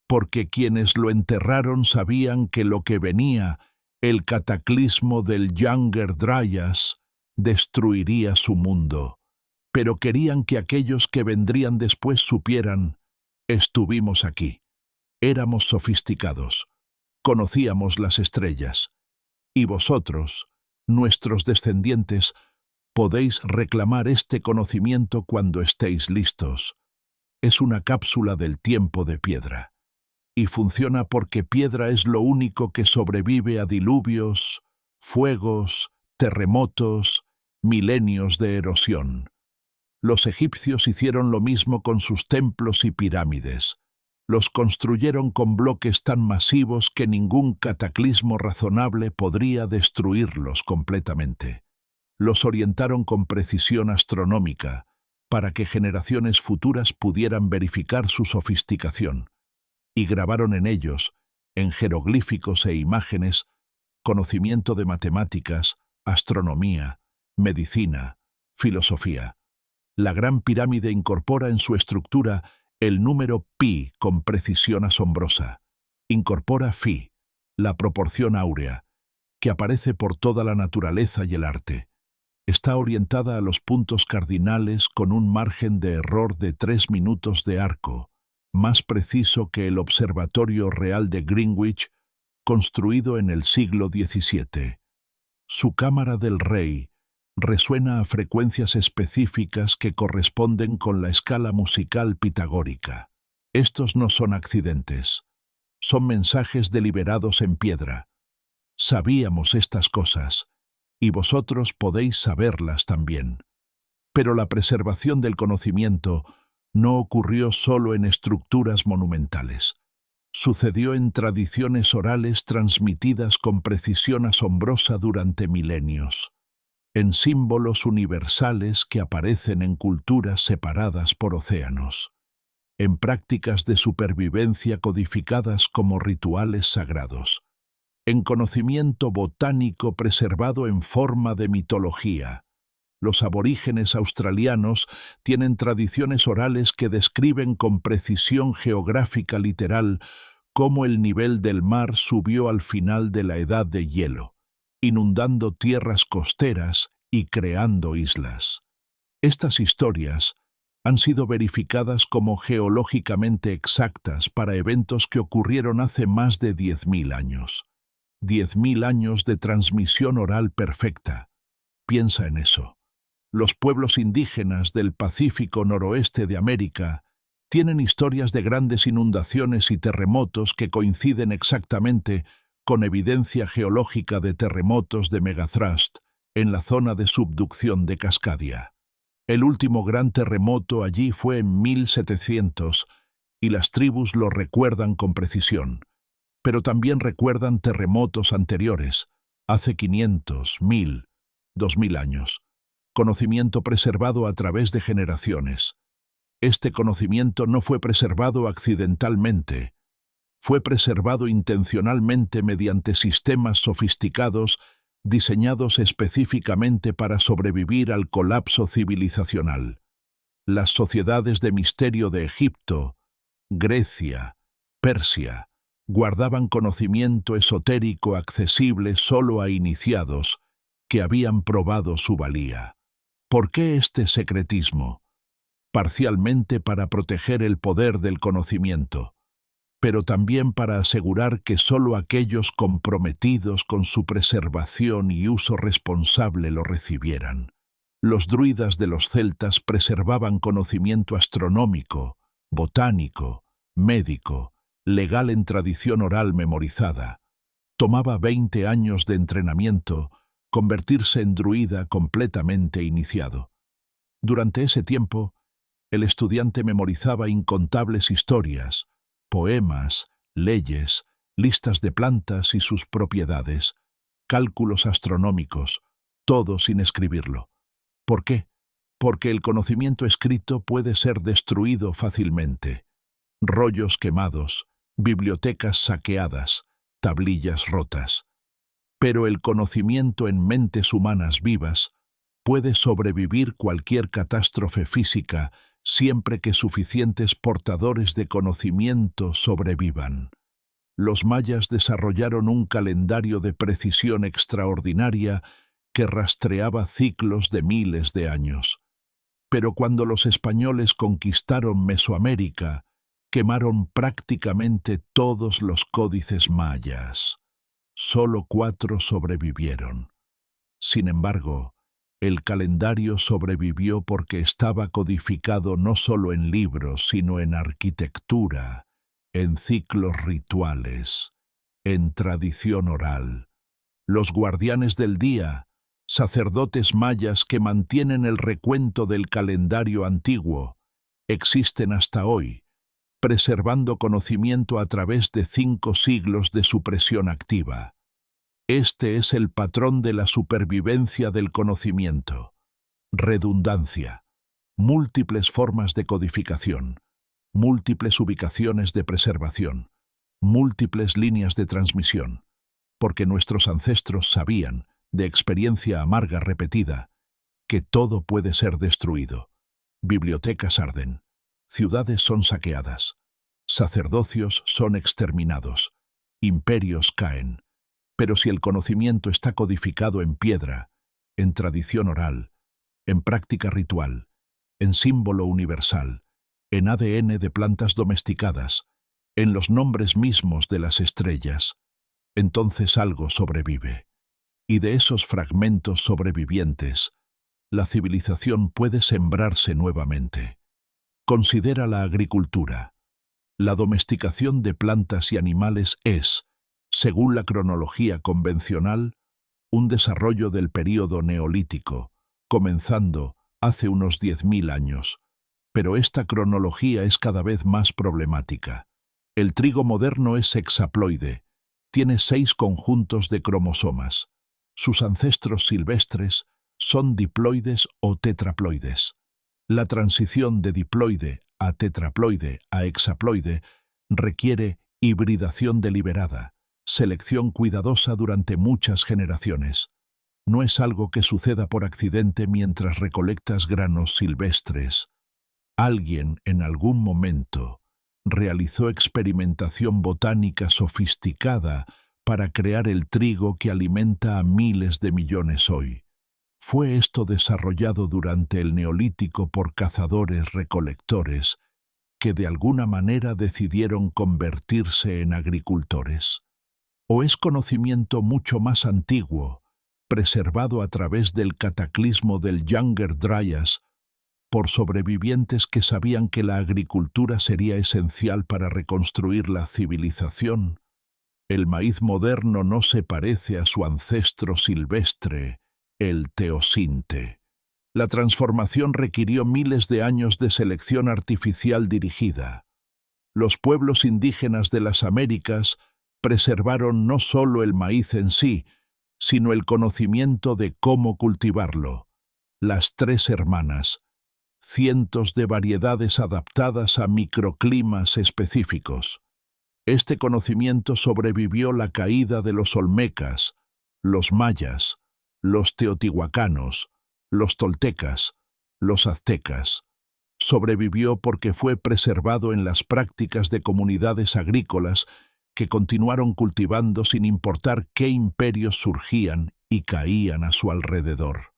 Porque quienes lo enterraron sabían que lo que venía, el cataclismo del Younger Dryas, destruiría su mundo, pero querían que aquellos que vendrían después supieran: estuvimos aquí, éramos sofisticados, conocíamos las estrellas, y vosotros, nuestros descendientes, podéis reclamar este conocimiento cuando estéis listos. Es una cápsula del tiempo de piedra, y funciona porque piedra es lo único que sobrevive a diluvios, fuegos, terremotos, milenios de erosión. Los egipcios hicieron lo mismo con sus templos y pirámides. Los construyeron con bloques tan masivos que ningún cataclismo razonable podría destruirlos completamente. Los orientaron con precisión astronómica para que generaciones futuras pudieran verificar su sofisticación, y grabaron en ellos, en jeroglíficos e imágenes, conocimiento de matemáticas, astronomía, medicina, filosofía. La Gran Pirámide incorpora en su estructura el número pi con precisión asombrosa. Incorpora phi, la proporción áurea, que aparece por toda la naturaleza y el arte. Está orientada a los puntos cardinales con un margen de error de 3 minutos de arco, más preciso que el Observatorio Real de Greenwich, construido en el siglo XVII. Su cámara del rey resuena a frecuencias específicas que corresponden con la escala musical pitagórica. Estos no son accidentes, son mensajes deliberados en piedra. Sabíamos estas cosas, y vosotros podéis saberlas también. Pero la preservación del conocimiento no ocurrió solo en estructuras monumentales. Sucedió en tradiciones orales transmitidas con precisión asombrosa durante milenios, en símbolos universales que aparecen en culturas separadas por océanos, en prácticas de supervivencia codificadas como rituales sagrados, en conocimiento botánico preservado en forma de mitología. Los aborígenes australianos tienen tradiciones orales que describen con precisión geográfica literal cómo el nivel del mar subió al final de la edad de hielo, inundando tierras costeras y creando islas. Estas historias han sido verificadas como geológicamente exactas para eventos que ocurrieron hace más de 10.000 años. 10.000 años de transmisión oral perfecta. Piensa en eso. Los pueblos indígenas del Pacífico noroeste de América tienen historias de grandes inundaciones y terremotos que coinciden exactamente con evidencia geológica de terremotos de megathrust en la zona de subducción de Cascadia. El último gran terremoto allí fue en 1700 y las tribus lo recuerdan con precisión, pero también recuerdan terremotos anteriores, hace 500, 1000, 2000 años. Conocimiento preservado a través de generaciones. Este conocimiento no fue preservado accidentalmente, fue preservado intencionalmente mediante sistemas sofisticados diseñados específicamente para sobrevivir al colapso civilizacional. Las sociedades de misterio de Egipto, Grecia, Persia, guardaban conocimiento esotérico accesible solo a iniciados que habían probado su valía. ¿Por qué este secretismo? Parcialmente para proteger el poder del conocimiento, pero también para asegurar que solo aquellos comprometidos con su preservación y uso responsable lo recibieran. Los druidas de los celtas preservaban conocimiento astronómico, botánico, médico, legal en tradición oral memorizada. Tomaba 20 años de entrenamiento convertirse en druida completamente iniciado. Durante ese tiempo, el estudiante memorizaba incontables historias, poemas, leyes, listas de plantas y sus propiedades, cálculos astronómicos, todo sin escribirlo. ¿Por qué? Porque el conocimiento escrito puede ser destruido fácilmente. Rollos quemados, bibliotecas saqueadas, tablillas rotas. Pero el conocimiento en mentes humanas vivas puede sobrevivir cualquier catástrofe física siempre que suficientes portadores de conocimiento sobrevivan. Los mayas desarrollaron un calendario de precisión extraordinaria que rastreaba ciclos de miles de años. Pero cuando los españoles conquistaron Mesoamérica, quemaron prácticamente todos los códices mayas. Solo 4 sobrevivieron. Sin embargo, el calendario sobrevivió porque estaba codificado no solo en libros, sino en arquitectura, en ciclos rituales, en tradición oral. Los guardianes del día, sacerdotes mayas que mantienen el recuento del calendario antiguo, existen hasta hoy, preservando conocimiento a través de 5 siglos de supresión activa. Este es el patrón de la supervivencia del conocimiento. Redundancia. Múltiples formas de codificación. Múltiples ubicaciones de preservación. Múltiples líneas de transmisión. Porque nuestros ancestros sabían, de experiencia amarga repetida, que todo puede ser destruido. Bibliotecas arden. Ciudades son saqueadas. Sacerdocios son exterminados. Imperios caen. Pero si el conocimiento está codificado en piedra, en tradición oral, en práctica ritual, en símbolo universal, en ADN de plantas domesticadas, en los nombres mismos de las estrellas, entonces algo sobrevive. Y de esos fragmentos sobrevivientes, la civilización puede sembrarse nuevamente. Considera la agricultura. La domesticación de plantas y animales es, según la cronología convencional, un desarrollo del período neolítico, comenzando hace unos 10.000 años. Pero esta cronología es cada vez más problemática. El trigo moderno es hexaploide, tiene 6 conjuntos de cromosomas. Sus ancestros silvestres son diploides o tetraploides. La transición de diploide a tetraploide a hexaploide requiere hibridación deliberada, selección cuidadosa durante muchas generaciones. No es algo que suceda por accidente mientras recolectas granos silvestres. Alguien, en algún momento, realizó experimentación botánica sofisticada para crear el trigo que alimenta a miles de millones hoy. Fue esto desarrollado durante el Neolítico por cazadores-recolectores que de alguna manera decidieron convertirse en agricultores. ¿O es conocimiento mucho más antiguo, preservado a través del cataclismo del Younger Dryas, por sobrevivientes que sabían que la agricultura sería esencial para reconstruir la civilización? El maíz moderno no se parece a su ancestro silvestre, el teosinte. La transformación requirió miles de años de selección artificial dirigida. Los pueblos indígenas de las Américas preservaron no solo el maíz en sí, sino el conocimiento de cómo cultivarlo. Las 3 hermanas, cientos de variedades adaptadas a microclimas específicos. Este conocimiento sobrevivió la caída de los olmecas, los mayas, los teotihuacanos, los toltecas, los aztecas. Sobrevivió porque fue preservado en las prácticas de comunidades agrícolas que continuaron cultivando sin importar qué imperios surgían y caían a su alrededor.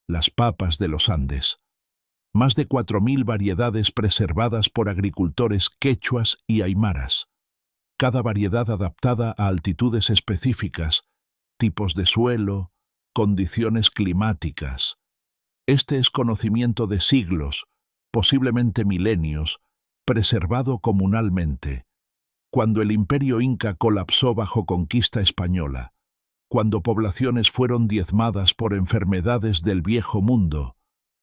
Las papas de los Andes. Más de 4.000 variedades preservadas por agricultores quechuas y aymaras. Cada variedad adaptada a altitudes específicas, tipos de suelo, condiciones climáticas. Este es conocimiento de siglos, posiblemente milenios, preservado comunalmente. Cuando el imperio inca colapsó bajo conquista española, cuando poblaciones fueron diezmadas por enfermedades del viejo mundo,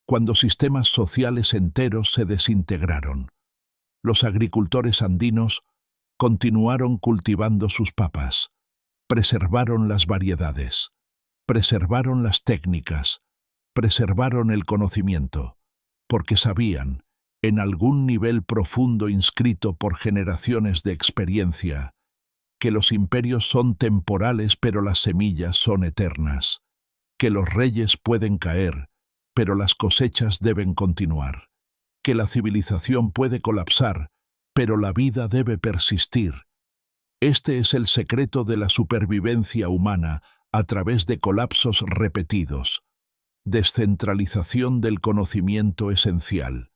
cuando sistemas sociales enteros se desintegraron, los agricultores andinos continuaron cultivando sus papas, preservaron las variedades, preservaron las técnicas, preservaron el conocimiento, porque sabían, en algún nivel profundo inscrito por generaciones de experiencia, que los imperios son temporales pero las semillas son eternas, que los reyes pueden caer, pero las cosechas deben continuar, que la civilización puede colapsar, pero la vida debe persistir. Este es el secreto de la supervivencia humana a través de colapsos repetidos. Descentralización del conocimiento esencial.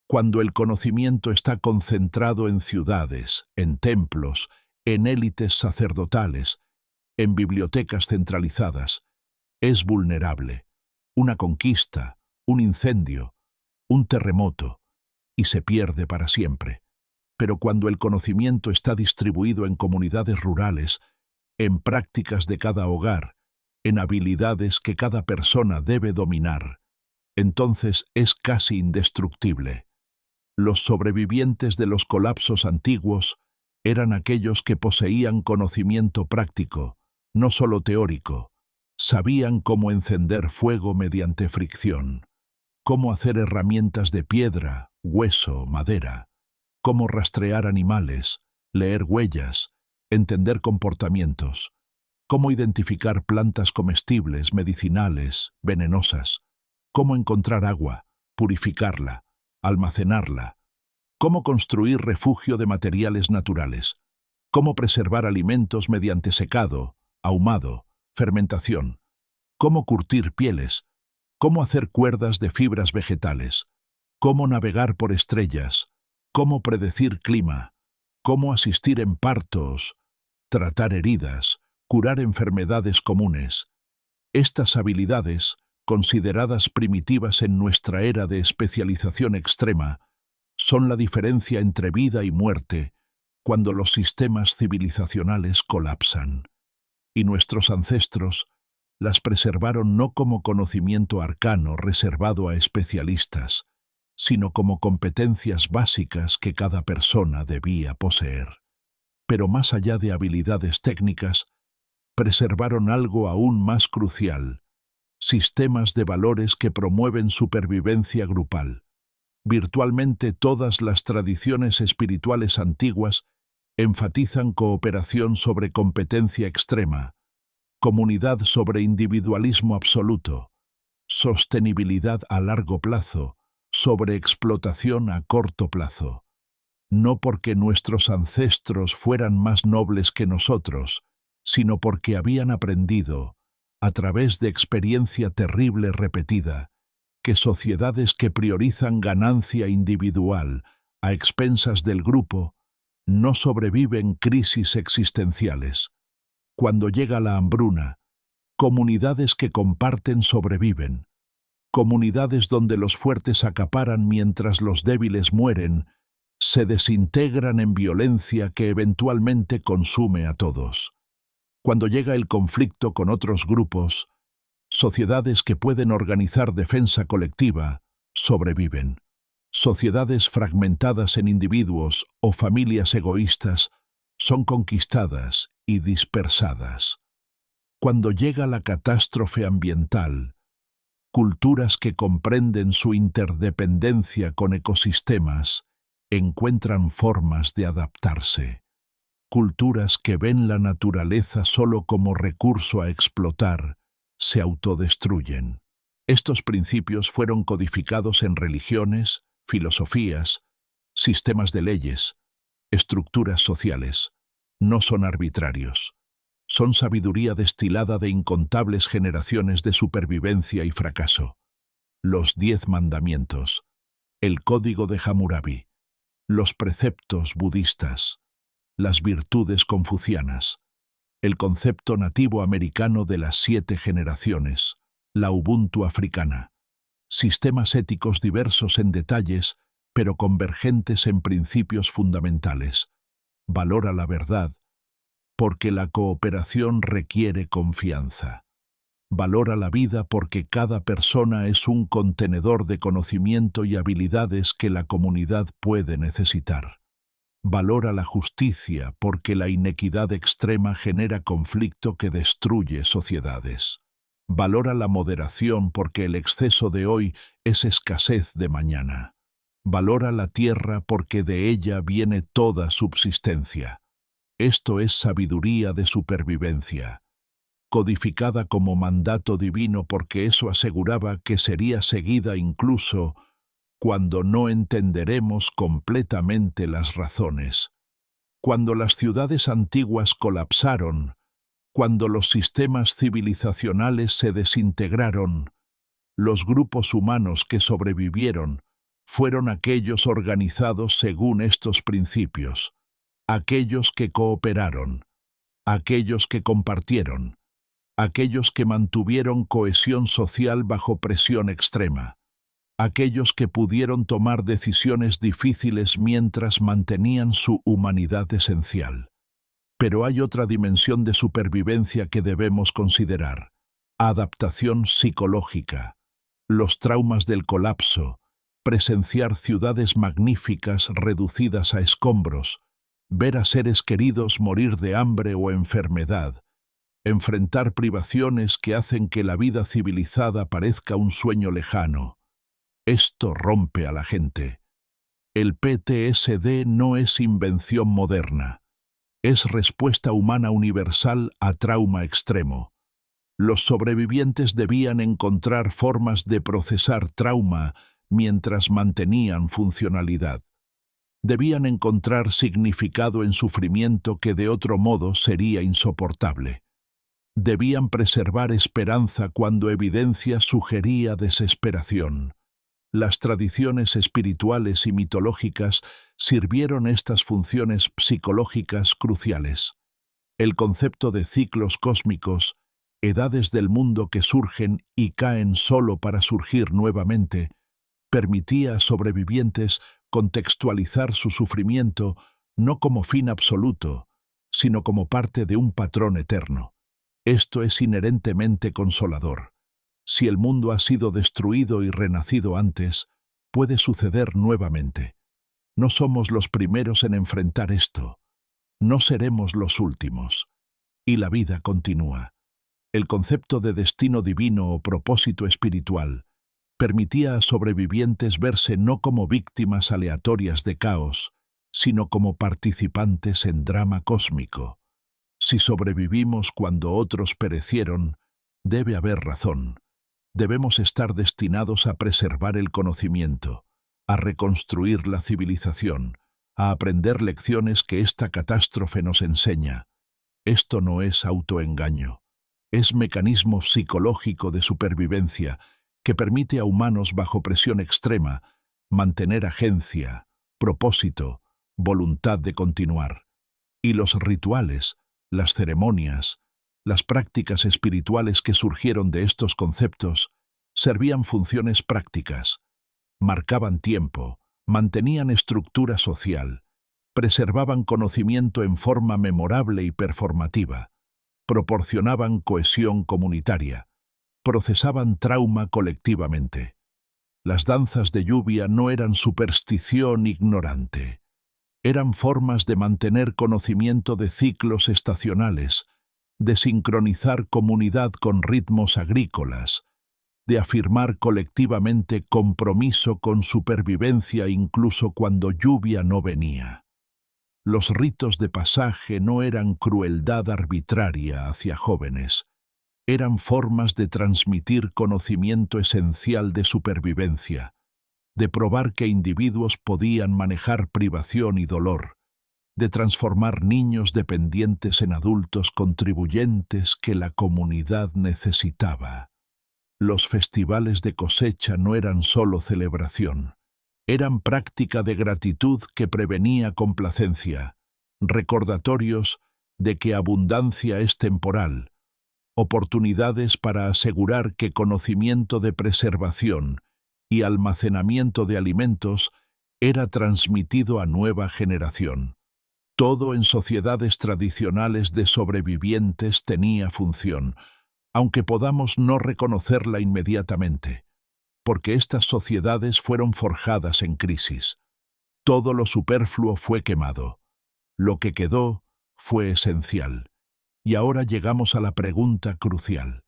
Cuando el conocimiento está concentrado en ciudades, en templos, en élites sacerdotales, en bibliotecas centralizadas, es vulnerable. Una conquista, un incendio, un terremoto, y se pierde para siempre. Pero cuando el conocimiento está distribuido en comunidades rurales, en prácticas de cada hogar, en habilidades que cada persona debe dominar, entonces es casi indestructible. Los sobrevivientes de los colapsos antiguos eran aquellos que poseían conocimiento práctico, no solo teórico. Sabían cómo encender fuego mediante fricción, cómo hacer herramientas de piedra, hueso, madera, cómo rastrear animales, leer huellas, entender comportamientos, cómo identificar plantas comestibles, medicinales, venenosas, cómo encontrar agua, purificarla, almacenarla, cómo construir refugio de materiales naturales, cómo preservar alimentos mediante secado, ahumado, fermentación, cómo curtir pieles, cómo hacer cuerdas de fibras vegetales, cómo navegar por estrellas, cómo predecir clima, cómo asistir en partos, tratar heridas, curar enfermedades comunes. Estas habilidades, consideradas primitivas en nuestra era de especialización extrema, son la diferencia entre vida y muerte cuando los sistemas civilizacionales colapsan. Y nuestros ancestros las preservaron no como conocimiento arcano reservado a especialistas, sino como competencias básicas que cada persona debía poseer. Pero más allá de habilidades técnicas, preservaron algo aún más crucial: sistemas de valores que promueven supervivencia grupal. Virtualmente todas las tradiciones espirituales antiguas enfatizan cooperación sobre competencia extrema, comunidad sobre individualismo absoluto, sostenibilidad a largo plazo sobre explotación a corto plazo. No porque nuestros ancestros fueran más nobles que nosotros, sino porque habían aprendido, a través de experiencia terrible repetida, que sociedades que priorizan ganancia individual a expensas del grupo no sobreviven crisis existenciales. Cuando llega la hambruna, comunidades que comparten sobreviven. Comunidades donde los fuertes acaparan mientras los débiles mueren, se desintegran en violencia que eventualmente consume a todos. Cuando llega el conflicto con otros grupos, sociedades que pueden organizar defensa colectiva sobreviven. Sociedades fragmentadas en individuos o familias egoístas son conquistadas y dispersadas. Cuando llega la catástrofe ambiental, culturas que comprenden su interdependencia con ecosistemas encuentran formas de adaptarse. Culturas que ven la naturaleza solo como recurso a explotar se autodestruyen. Estos principios fueron codificados en religiones, filosofías, sistemas de leyes, estructuras sociales. No son arbitrarios. Son sabiduría destilada de incontables generaciones de supervivencia y fracaso. Los 10 mandamientos, el código de Hammurabi, los preceptos budistas, las virtudes confucianas, el concepto nativo americano de las 7 generaciones, la Ubuntu africana, sistemas éticos diversos en detalles, pero convergentes en principios fundamentales. Valora la verdad, porque la cooperación requiere confianza. Valora la vida porque cada persona es un contenedor de conocimiento y habilidades que la comunidad puede necesitar. Valora la justicia porque la inequidad extrema genera conflicto que destruye sociedades. Valora la moderación porque el exceso de hoy es escasez de mañana. Valora la tierra porque de ella viene toda subsistencia. Esto es sabiduría de supervivencia, codificada como mandato divino porque eso aseguraba que sería seguida incluso cuando no entenderemos completamente las razones. Cuando las ciudades antiguas colapsaron, cuando los sistemas civilizacionales se desintegraron, los grupos humanos que sobrevivieron fueron aquellos organizados según estos principios, aquellos que cooperaron, aquellos que compartieron, aquellos que mantuvieron cohesión social bajo presión extrema, aquellos que pudieron tomar decisiones difíciles mientras mantenían su humanidad esencial. Pero hay otra dimensión de supervivencia que debemos considerar: adaptación psicológica, los traumas del colapso, presenciar ciudades magníficas reducidas a escombros, ver a seres queridos morir de hambre o enfermedad, enfrentar privaciones que hacen que la vida civilizada parezca un sueño lejano. Esto rompe a la gente. El PTSD no es invención moderna. Es respuesta humana universal a trauma extremo. Los sobrevivientes debían encontrar formas de procesar trauma mientras mantenían funcionalidad. Debían encontrar significado en sufrimiento que de otro modo sería insoportable. Debían preservar esperanza cuando evidencia sugería desesperación. Las tradiciones espirituales y mitológicas sirvieron estas funciones psicológicas cruciales. El concepto de ciclos cósmicos, edades del mundo que surgen y caen solo para surgir nuevamente, permitía a sobrevivientes contextualizar su sufrimiento no como fin absoluto, sino como parte de un patrón eterno. Esto es inherentemente consolador. Si el mundo ha sido destruido y renacido antes, puede suceder nuevamente. No somos los primeros en enfrentar esto. No seremos los últimos. Y la vida continúa. El concepto de destino divino o propósito espiritual permitía a sobrevivientes verse no como víctimas aleatorias de caos, sino como participantes en drama cósmico. Si sobrevivimos cuando otros perecieron, debe haber razón. Debemos estar destinados a preservar el conocimiento, a reconstruir la civilización, a aprender lecciones que esta catástrofe nos enseña. Esto no es autoengaño. Es mecanismo psicológico de supervivencia que permite a humanos bajo presión extrema mantener agencia, propósito, voluntad de continuar. Y los rituales, las ceremonias, las prácticas espirituales que surgieron de estos conceptos servían funciones prácticas, marcaban tiempo, mantenían estructura social, preservaban conocimiento en forma memorable y performativa, proporcionaban cohesión comunitaria, procesaban trauma colectivamente. Las danzas de lluvia no eran superstición ignorante, eran formas de mantener conocimiento de ciclos estacionales, de sincronizar comunidad con ritmos agrícolas, de afirmar colectivamente compromiso con supervivencia incluso cuando lluvia no venía. Los ritos de pasaje no eran crueldad arbitraria hacia jóvenes, eran formas de transmitir conocimiento esencial de supervivencia, de probar que individuos podían manejar privación y dolor, de transformar niños dependientes en adultos contribuyentes que la comunidad necesitaba. Los festivales de cosecha no eran solo celebración, eran práctica de gratitud que prevenía complacencia, recordatorios de que abundancia es temporal, oportunidades para asegurar que conocimiento de preservación y almacenamiento de alimentos era transmitido a nueva generación. Todo en sociedades tradicionales de sobrevivientes tenía función, aunque podamos no reconocerla inmediatamente, porque estas sociedades fueron forjadas en crisis. Todo lo superfluo fue quemado. Lo que quedó fue esencial. Y ahora llegamos a la pregunta crucial.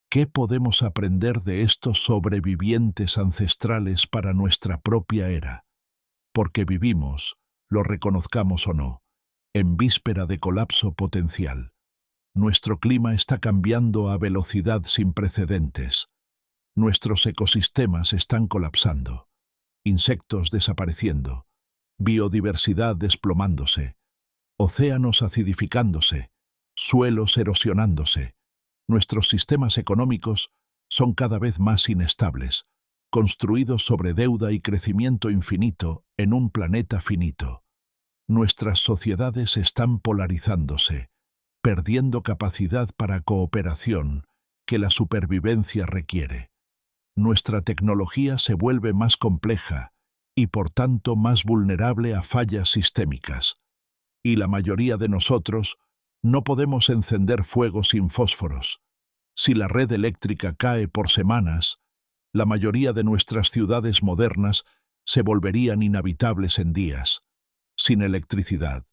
¿Qué podemos aprender de estos sobrevivientes ancestrales para nuestra propia era? Porque vivimos, lo reconozcamos o no, en víspera de colapso potencial. Nuestro clima está cambiando a velocidad sin precedentes. Nuestros ecosistemas están colapsando, insectos desapareciendo, biodiversidad desplomándose, océanos acidificándose, suelos erosionándose. Nuestros sistemas económicos son cada vez más inestables, construidos sobre deuda y crecimiento infinito en un planeta finito. Nuestras sociedades están polarizándose, perdiendo capacidad para cooperación que la supervivencia requiere. Nuestra tecnología se vuelve más compleja y por tanto más vulnerable a fallas sistémicas. Y la mayoría de nosotros no podemos encender fuego sin fósforos. Si la red eléctrica cae por semanas, la mayoría de nuestras ciudades modernas se volverían inhabitables en días. Sin electricidad,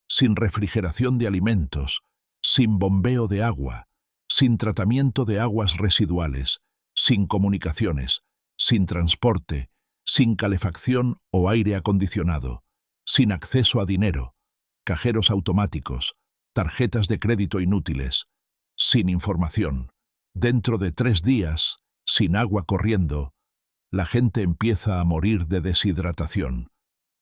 sin refrigeración de alimentos, sin bombeo de agua, sin tratamiento de aguas residuales, sin comunicaciones, sin transporte, sin calefacción o aire acondicionado, sin acceso a dinero, cajeros automáticos, tarjetas de crédito inútiles, sin información. Dentro de 3 días, sin agua corriendo, la gente empieza a morir de deshidratación.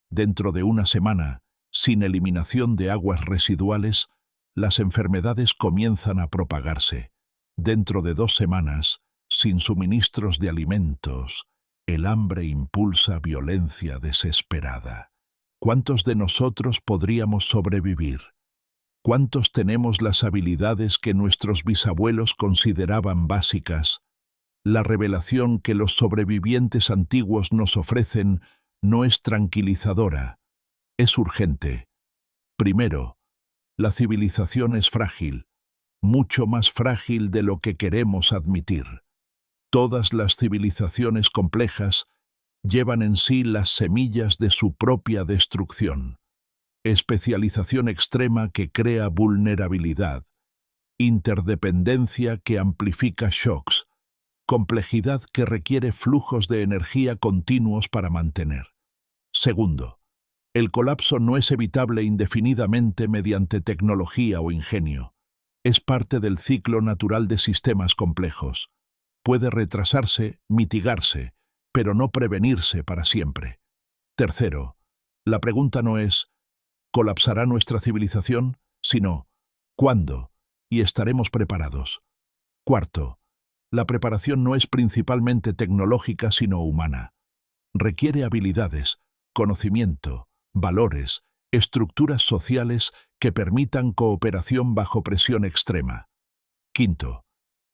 Dentro de una semana, sin eliminación de aguas residuales, las enfermedades comienzan a propagarse. Dentro de 2 semanas, sin suministros de alimentos, el hambre impulsa violencia desesperada. ¿Cuántos de nosotros podríamos sobrevivir? ¿Cuántos tenemos las habilidades que nuestros bisabuelos consideraban básicas? La revelación que los sobrevivientes antiguos nos ofrecen no es tranquilizadora, es urgente. Primero, la civilización es frágil, mucho más frágil de lo que queremos admitir. Todas las civilizaciones complejas llevan en sí las semillas de su propia destrucción. Especialización extrema que crea vulnerabilidad, interdependencia que amplifica shocks, complejidad que requiere flujos de energía continuos para mantener. Segundo, el colapso no es evitable indefinidamente mediante tecnología o ingenio. Es parte del ciclo natural de sistemas complejos. Puede retrasarse, mitigarse, pero no prevenirse para siempre. Tercero, la pregunta no es ¿colapsará nuestra civilización?, sino ¿cuándo? Y estaremos preparados. Cuarto, la preparación no es principalmente tecnológica sino humana. Requiere habilidades, conocimiento, valores, estructuras sociales que permitan cooperación bajo presión extrema. Quinto,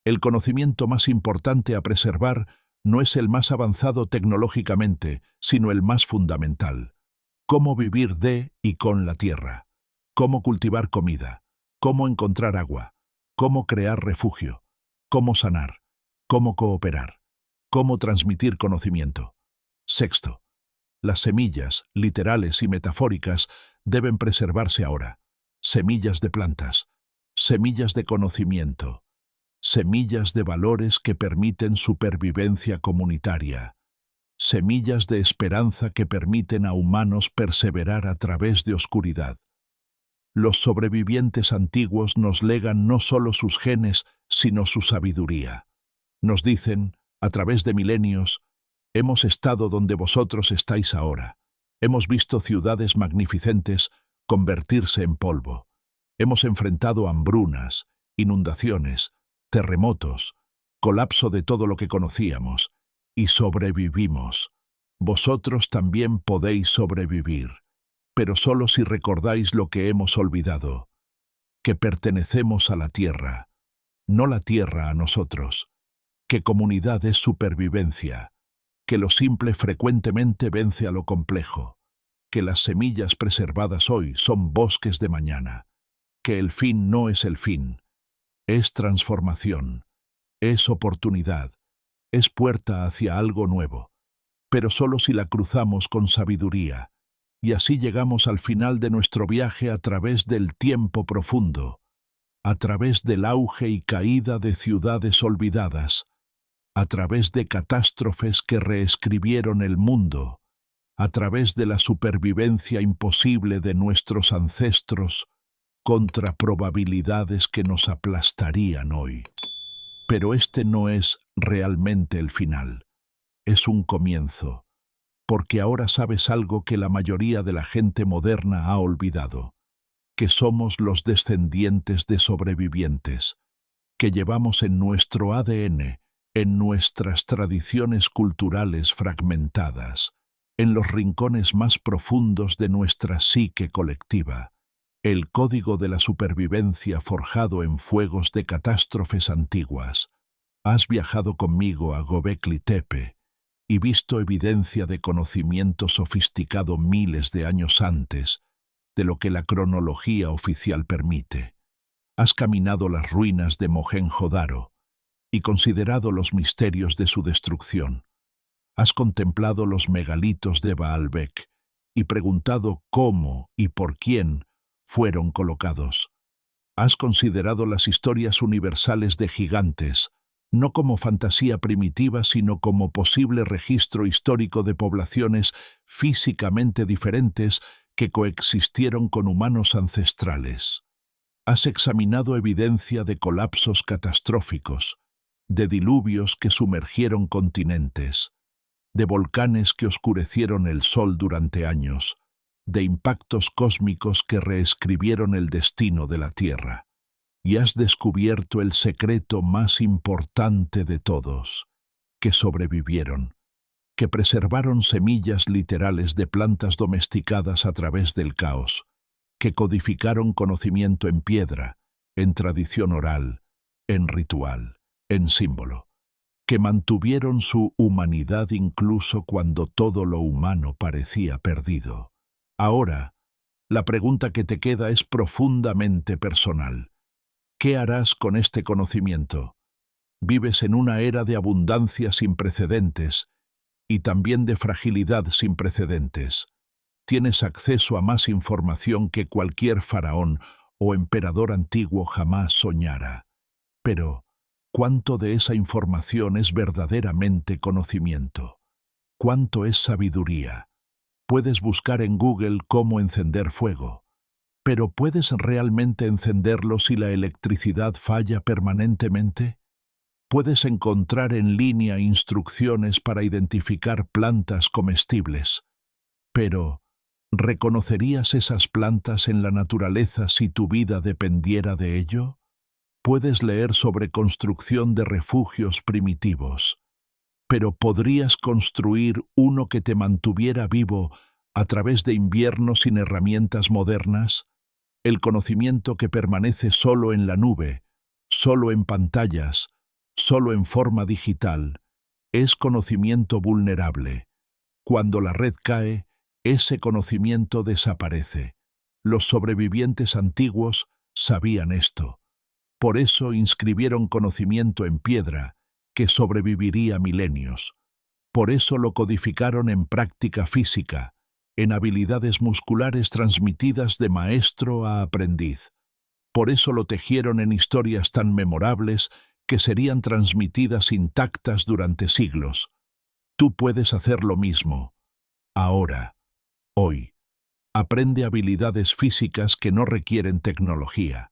el conocimiento más importante a preservar no es el más avanzado tecnológicamente, sino el más fundamental. Cómo vivir de y con la tierra, cómo cultivar comida, cómo encontrar agua, cómo crear refugio, cómo sanar, cómo cooperar, cómo transmitir conocimiento. Sexto, las semillas, literales y metafóricas, deben preservarse ahora. Semillas de plantas, semillas de conocimiento, semillas de valores que permiten supervivencia comunitaria, semillas de esperanza que permiten a humanos perseverar a través de oscuridad. Los sobrevivientes antiguos nos legan no solo sus genes, sino su sabiduría. Nos dicen, a través de milenios, hemos estado donde vosotros estáis ahora. Hemos visto ciudades magnificentes convertirse en polvo. Hemos enfrentado hambrunas, inundaciones, terremotos, colapso de todo lo que conocíamos, y sobrevivimos. Vosotros también podéis sobrevivir, pero solo si recordáis lo que hemos olvidado, que pertenecemos a la tierra, no la tierra a nosotros, que comunidad es supervivencia, que lo simple frecuentemente vence a lo complejo, que las semillas preservadas hoy son bosques de mañana, que el fin no es el fin, es transformación, es oportunidad, es puerta hacia algo nuevo, pero solo si la cruzamos con sabiduría, y así llegamos al final de nuestro viaje a través del tiempo profundo, a través del auge y caída de ciudades olvidadas, a través de catástrofes que reescribieron el mundo, a través de la supervivencia imposible de nuestros ancestros contra probabilidades que nos aplastarían hoy. Pero este no es realmente el final, es un comienzo, porque ahora sabes algo que la mayoría de la gente moderna ha olvidado, que somos los descendientes de sobrevivientes, que llevamos en nuestro ADN, en nuestras tradiciones culturales fragmentadas, en los rincones más profundos de nuestra psique colectiva, el código de la supervivencia forjado en fuegos de catástrofes antiguas. Has viajado conmigo a Göbekli Tepe y visto evidencia de conocimiento sofisticado miles de años antes de lo que la cronología oficial permite. Has caminado las ruinas de Mohenjo-Daro y considerado los misterios de su destrucción. Has contemplado los megalitos de Baalbek y preguntado cómo y por quién fueron colocados. Has considerado las historias universales de gigantes, no como fantasía primitiva, sino como posible registro histórico de poblaciones físicamente diferentes que coexistieron con humanos ancestrales. Has examinado evidencia de colapsos catastróficos, de diluvios que sumergieron continentes, de volcanes que oscurecieron el sol durante años, de impactos cósmicos que reescribieron el destino de la Tierra. Y has descubierto el secreto más importante de todos, que sobrevivieron, que preservaron semillas literales de plantas domesticadas a través del caos, que codificaron conocimiento en piedra, en tradición oral, en ritual, en símbolo, que mantuvieron su humanidad incluso cuando todo lo humano parecía perdido. Ahora, la pregunta que te queda es profundamente personal. ¿Qué harás con este conocimiento? Vives en una era de abundancia sin precedentes y también de fragilidad sin precedentes. Tienes acceso a más información que cualquier faraón o emperador antiguo jamás soñara. Pero, ¿cuánto de esa información es verdaderamente conocimiento? ¿Cuánto es sabiduría? Puedes buscar en Google cómo encender fuego, pero ¿puedes realmente encenderlo si la electricidad falla permanentemente? Puedes encontrar en línea instrucciones para identificar plantas comestibles, pero ¿reconocerías esas plantas en la naturaleza si tu vida dependiera de ello? Puedes leer sobre construcción de refugios primitivos, pero ¿podrías construir uno que te mantuviera vivo a través de inviernos sin herramientas modernas? El conocimiento que permanece solo en la nube, solo en pantallas, solo en forma digital, es conocimiento vulnerable. Cuando la red cae, ese conocimiento desaparece. Los sobrevivientes antiguos sabían esto. Por eso inscribieron conocimiento en piedra, que sobreviviría milenios. Por eso lo codificaron en práctica física, en habilidades musculares transmitidas de maestro a aprendiz. Por eso lo tejieron en historias tan memorables que serían transmitidas intactas durante siglos. Tú puedes hacer lo mismo. Ahora, hoy, aprende habilidades físicas que no requieren tecnología.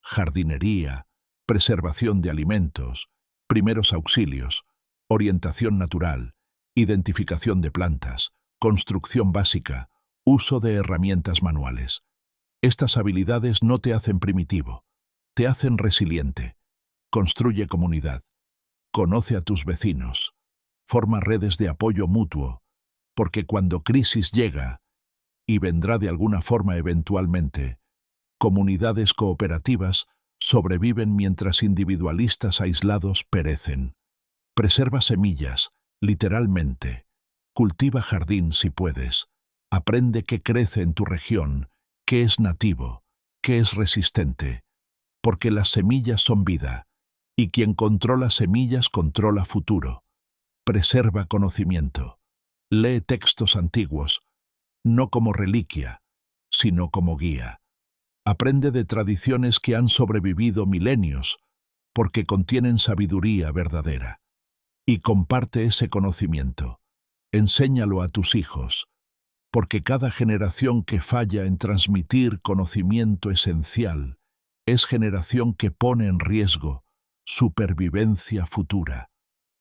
Jardinería, preservación de alimentos, primeros auxilios, orientación natural, identificación de plantas, construcción básica, uso de herramientas manuales. Estas habilidades no te hacen primitivo, te hacen resiliente. Construye comunidad, conoce a tus vecinos, forma redes de apoyo mutuo, porque cuando crisis llega, y vendrá de alguna forma eventualmente, comunidades cooperativas sobreviven mientras individualistas aislados perecen. Preserva semillas, literalmente. Cultiva jardín si puedes. Aprende qué crece en tu región, qué es nativo, qué es resistente. Porque las semillas son vida, y quien controla semillas controla futuro. Preserva conocimiento. Lee textos antiguos, no como reliquia, sino como guía. Aprende de tradiciones que han sobrevivido milenios, porque contienen sabiduría verdadera. Y comparte ese conocimiento. Enséñalo a tus hijos, porque cada generación que falla en transmitir conocimiento esencial es generación que pone en riesgo supervivencia futura.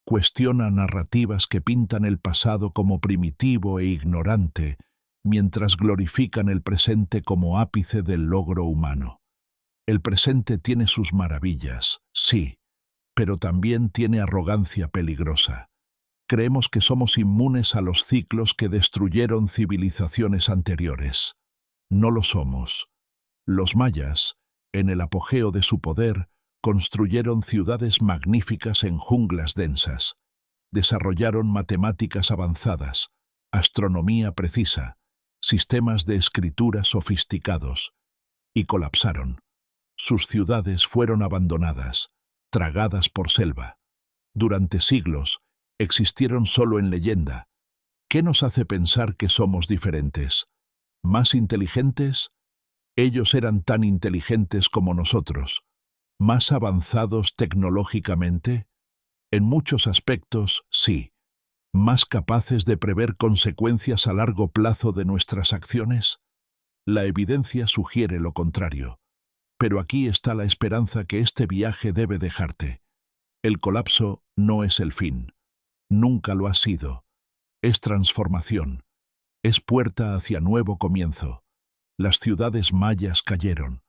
Cuestiona narrativas que pintan el pasado como primitivo e ignorante, mientras glorifican el presente como ápice del logro humano. El presente tiene sus maravillas, sí, pero también tiene arrogancia peligrosa. Creemos que somos inmunes a los ciclos que destruyeron civilizaciones anteriores. No lo somos. Los mayas, en el apogeo de su poder, construyeron ciudades magníficas en junglas densas. Desarrollaron matemáticas avanzadas, astronomía precisa, sistemas de escritura sofisticados, y colapsaron. Sus ciudades fueron abandonadas, tragadas por selva. Durante siglos, existieron solo en leyenda. ¿Qué nos hace pensar que somos diferentes? ¿Más inteligentes? Ellos eran tan inteligentes como nosotros, más avanzados tecnológicamente. En muchos aspectos, sí. ¿Más capaces de prever consecuencias a largo plazo de nuestras acciones? La evidencia sugiere lo contrario. Pero aquí está la esperanza que este viaje debe dejarte. El colapso no es el fin. Nunca lo ha sido. Es transformación. Es puerta hacia nuevo comienzo. Las ciudades mayas cayeron,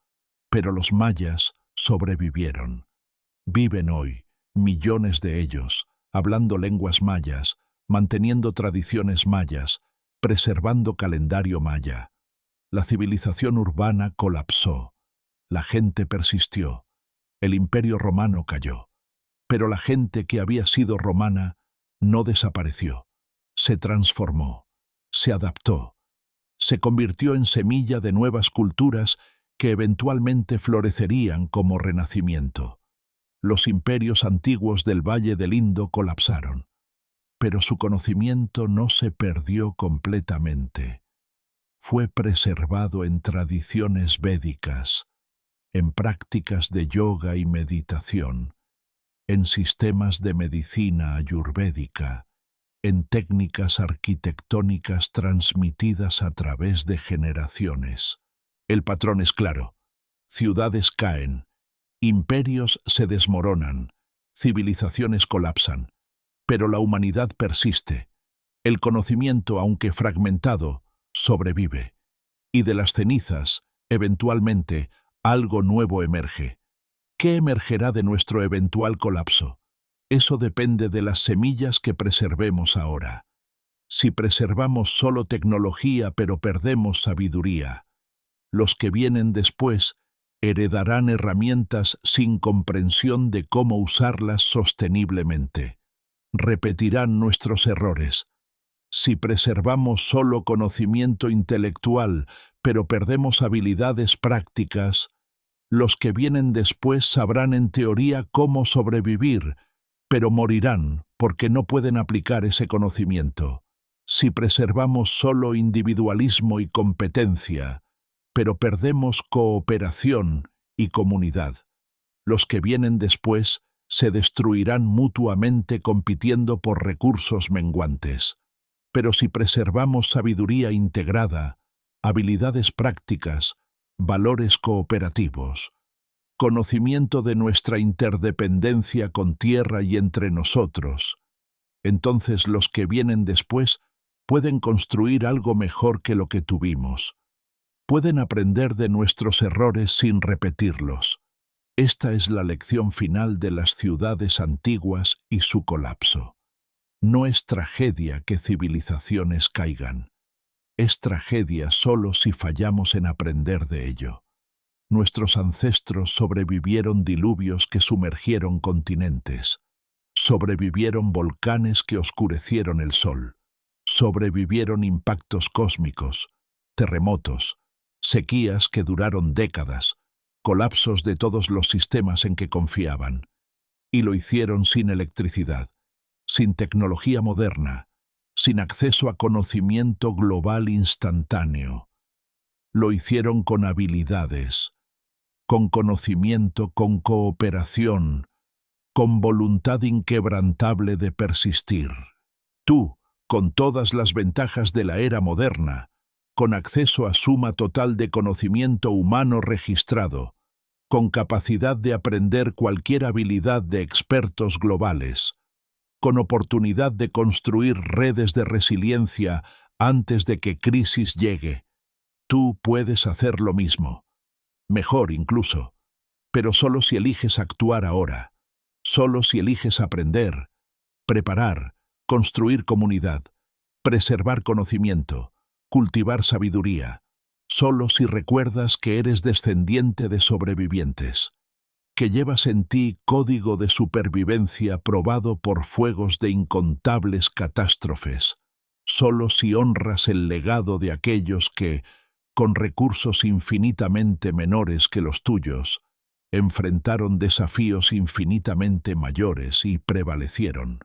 pero los mayas sobrevivieron. Viven hoy, millones de ellos, hablando lenguas mayas, manteniendo tradiciones mayas, preservando calendario maya. La civilización urbana colapsó. La gente persistió. El imperio romano cayó. Pero la gente que había sido romana no desapareció. Se transformó. Se adaptó. Se convirtió en semilla de nuevas culturas que eventualmente florecerían como renacimiento. Los imperios antiguos del Valle del Indo colapsaron, pero su conocimiento no se perdió completamente. Fue preservado en tradiciones védicas, en prácticas de yoga y meditación, en sistemas de medicina ayurvédica, en técnicas arquitectónicas transmitidas a través de generaciones. El patrón es claro. Ciudades caen, imperios se desmoronan, civilizaciones colapsan, pero la humanidad persiste. El conocimiento, aunque fragmentado, sobrevive. Y de las cenizas, eventualmente, algo nuevo emerge. ¿Qué emergerá de nuestro eventual colapso? Eso depende de las semillas que preservemos ahora. Si preservamos solo tecnología pero perdemos sabiduría, los que vienen después heredarán herramientas sin comprensión de cómo usarlas sosteniblemente. Repetirán nuestros errores. Si preservamos solo conocimiento intelectual pero perdemos habilidades prácticas, los que vienen después sabrán en teoría cómo sobrevivir, pero morirán porque no pueden aplicar ese conocimiento. Si preservamos solo individualismo y competencia, pero perdemos cooperación y comunidad, los que vienen después se destruirán mutuamente compitiendo por recursos menguantes. Pero si preservamos sabiduría integrada, habilidades prácticas, valores cooperativos, conocimiento de nuestra interdependencia con tierra y entre nosotros, entonces los que vienen después pueden construir algo mejor que lo que tuvimos. Pueden aprender de nuestros errores sin repetirlos. Esta es la lección final de las ciudades antiguas y su colapso. No es tragedia que civilizaciones caigan. Es tragedia solo si fallamos en aprender de ello. Nuestros ancestros sobrevivieron diluvios que sumergieron continentes. Sobrevivieron volcanes que oscurecieron el sol. Sobrevivieron impactos cósmicos, terremotos, sequías que duraron décadas, colapsos de todos los sistemas en que confiaban. Y lo hicieron sin electricidad, sin tecnología moderna, sin acceso a conocimiento global instantáneo. Lo hicieron con habilidades, con conocimiento, con cooperación, con voluntad inquebrantable de persistir. Tú, con todas las ventajas de la era moderna, con acceso a suma total de conocimiento humano registrado, con capacidad de aprender cualquier habilidad de expertos globales, con oportunidad de construir redes de resiliencia antes de que crisis llegue. Tú puedes hacer lo mismo, mejor incluso, pero solo si eliges actuar ahora, solo si eliges aprender, preparar, construir comunidad, preservar conocimiento, cultivar sabiduría, solo si recuerdas que eres descendiente de sobrevivientes, que llevas en ti código de supervivencia probado por fuegos de incontables catástrofes, solo si honras el legado de aquellos que, con recursos infinitamente menores que los tuyos, enfrentaron desafíos infinitamente mayores y prevalecieron.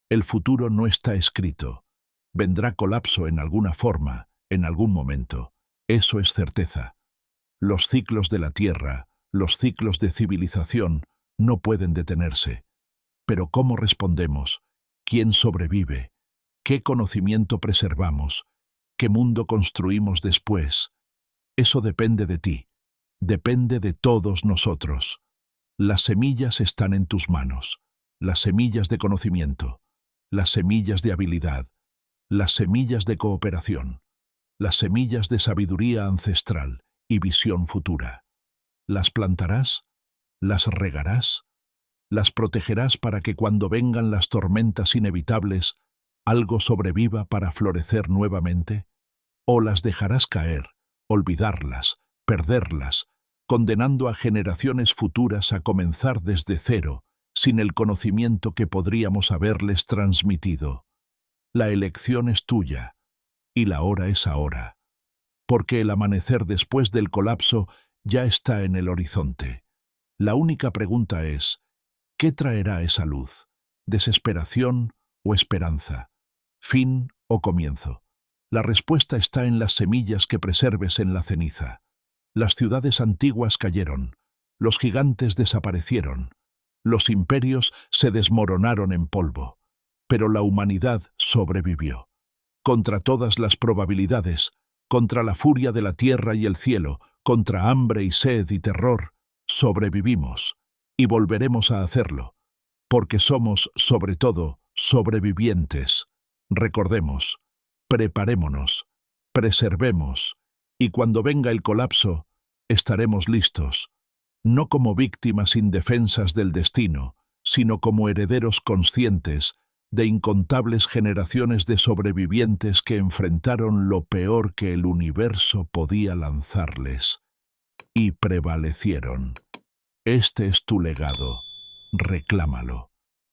El futuro no está escrito. Vendrá colapso en alguna forma, en algún momento. Eso es certeza. Los ciclos de la Tierra, los ciclos de civilización, no pueden detenerse. Pero ¿cómo respondemos? ¿Quién sobrevive? ¿Qué conocimiento preservamos? ¿Qué mundo construimos después? Eso depende de ti. Depende de todos nosotros. Las semillas están en tus manos. Las semillas de conocimiento. Las semillas de habilidad. Las semillas de cooperación. Las semillas de sabiduría ancestral y visión futura. ¿Las plantarás? ¿Las regarás? ¿Las protegerás para que cuando vengan las tormentas inevitables, algo sobreviva para florecer nuevamente? ¿O las dejarás caer, olvidarlas, perderlas, condenando a generaciones futuras a comenzar desde cero, sin el conocimiento que podríamos haberles transmitido? La elección es tuya, y la hora es ahora, porque el amanecer después del colapso ya está en el horizonte. La única pregunta es, ¿qué traerá esa luz? ¿Desesperación o esperanza? ¿Fin o comienzo? La respuesta está en las semillas que preserves en la ceniza. Las ciudades antiguas cayeron, los gigantes desaparecieron, los imperios se desmoronaron en polvo, pero la humanidad sobrevivió. Contra todas las probabilidades, contra la furia de la tierra y el cielo, contra hambre y sed y terror, sobrevivimos, y volveremos a hacerlo, porque somos, sobre todo, sobrevivientes. Recordemos, preparémonos, preservemos, y cuando venga el colapso, estaremos listos, no como víctimas indefensas del destino, sino como herederos conscientes de incontables generaciones de sobrevivientes que enfrentaron lo peor que el universo podía lanzarles, y prevalecieron. Este es tu legado, reclámalo.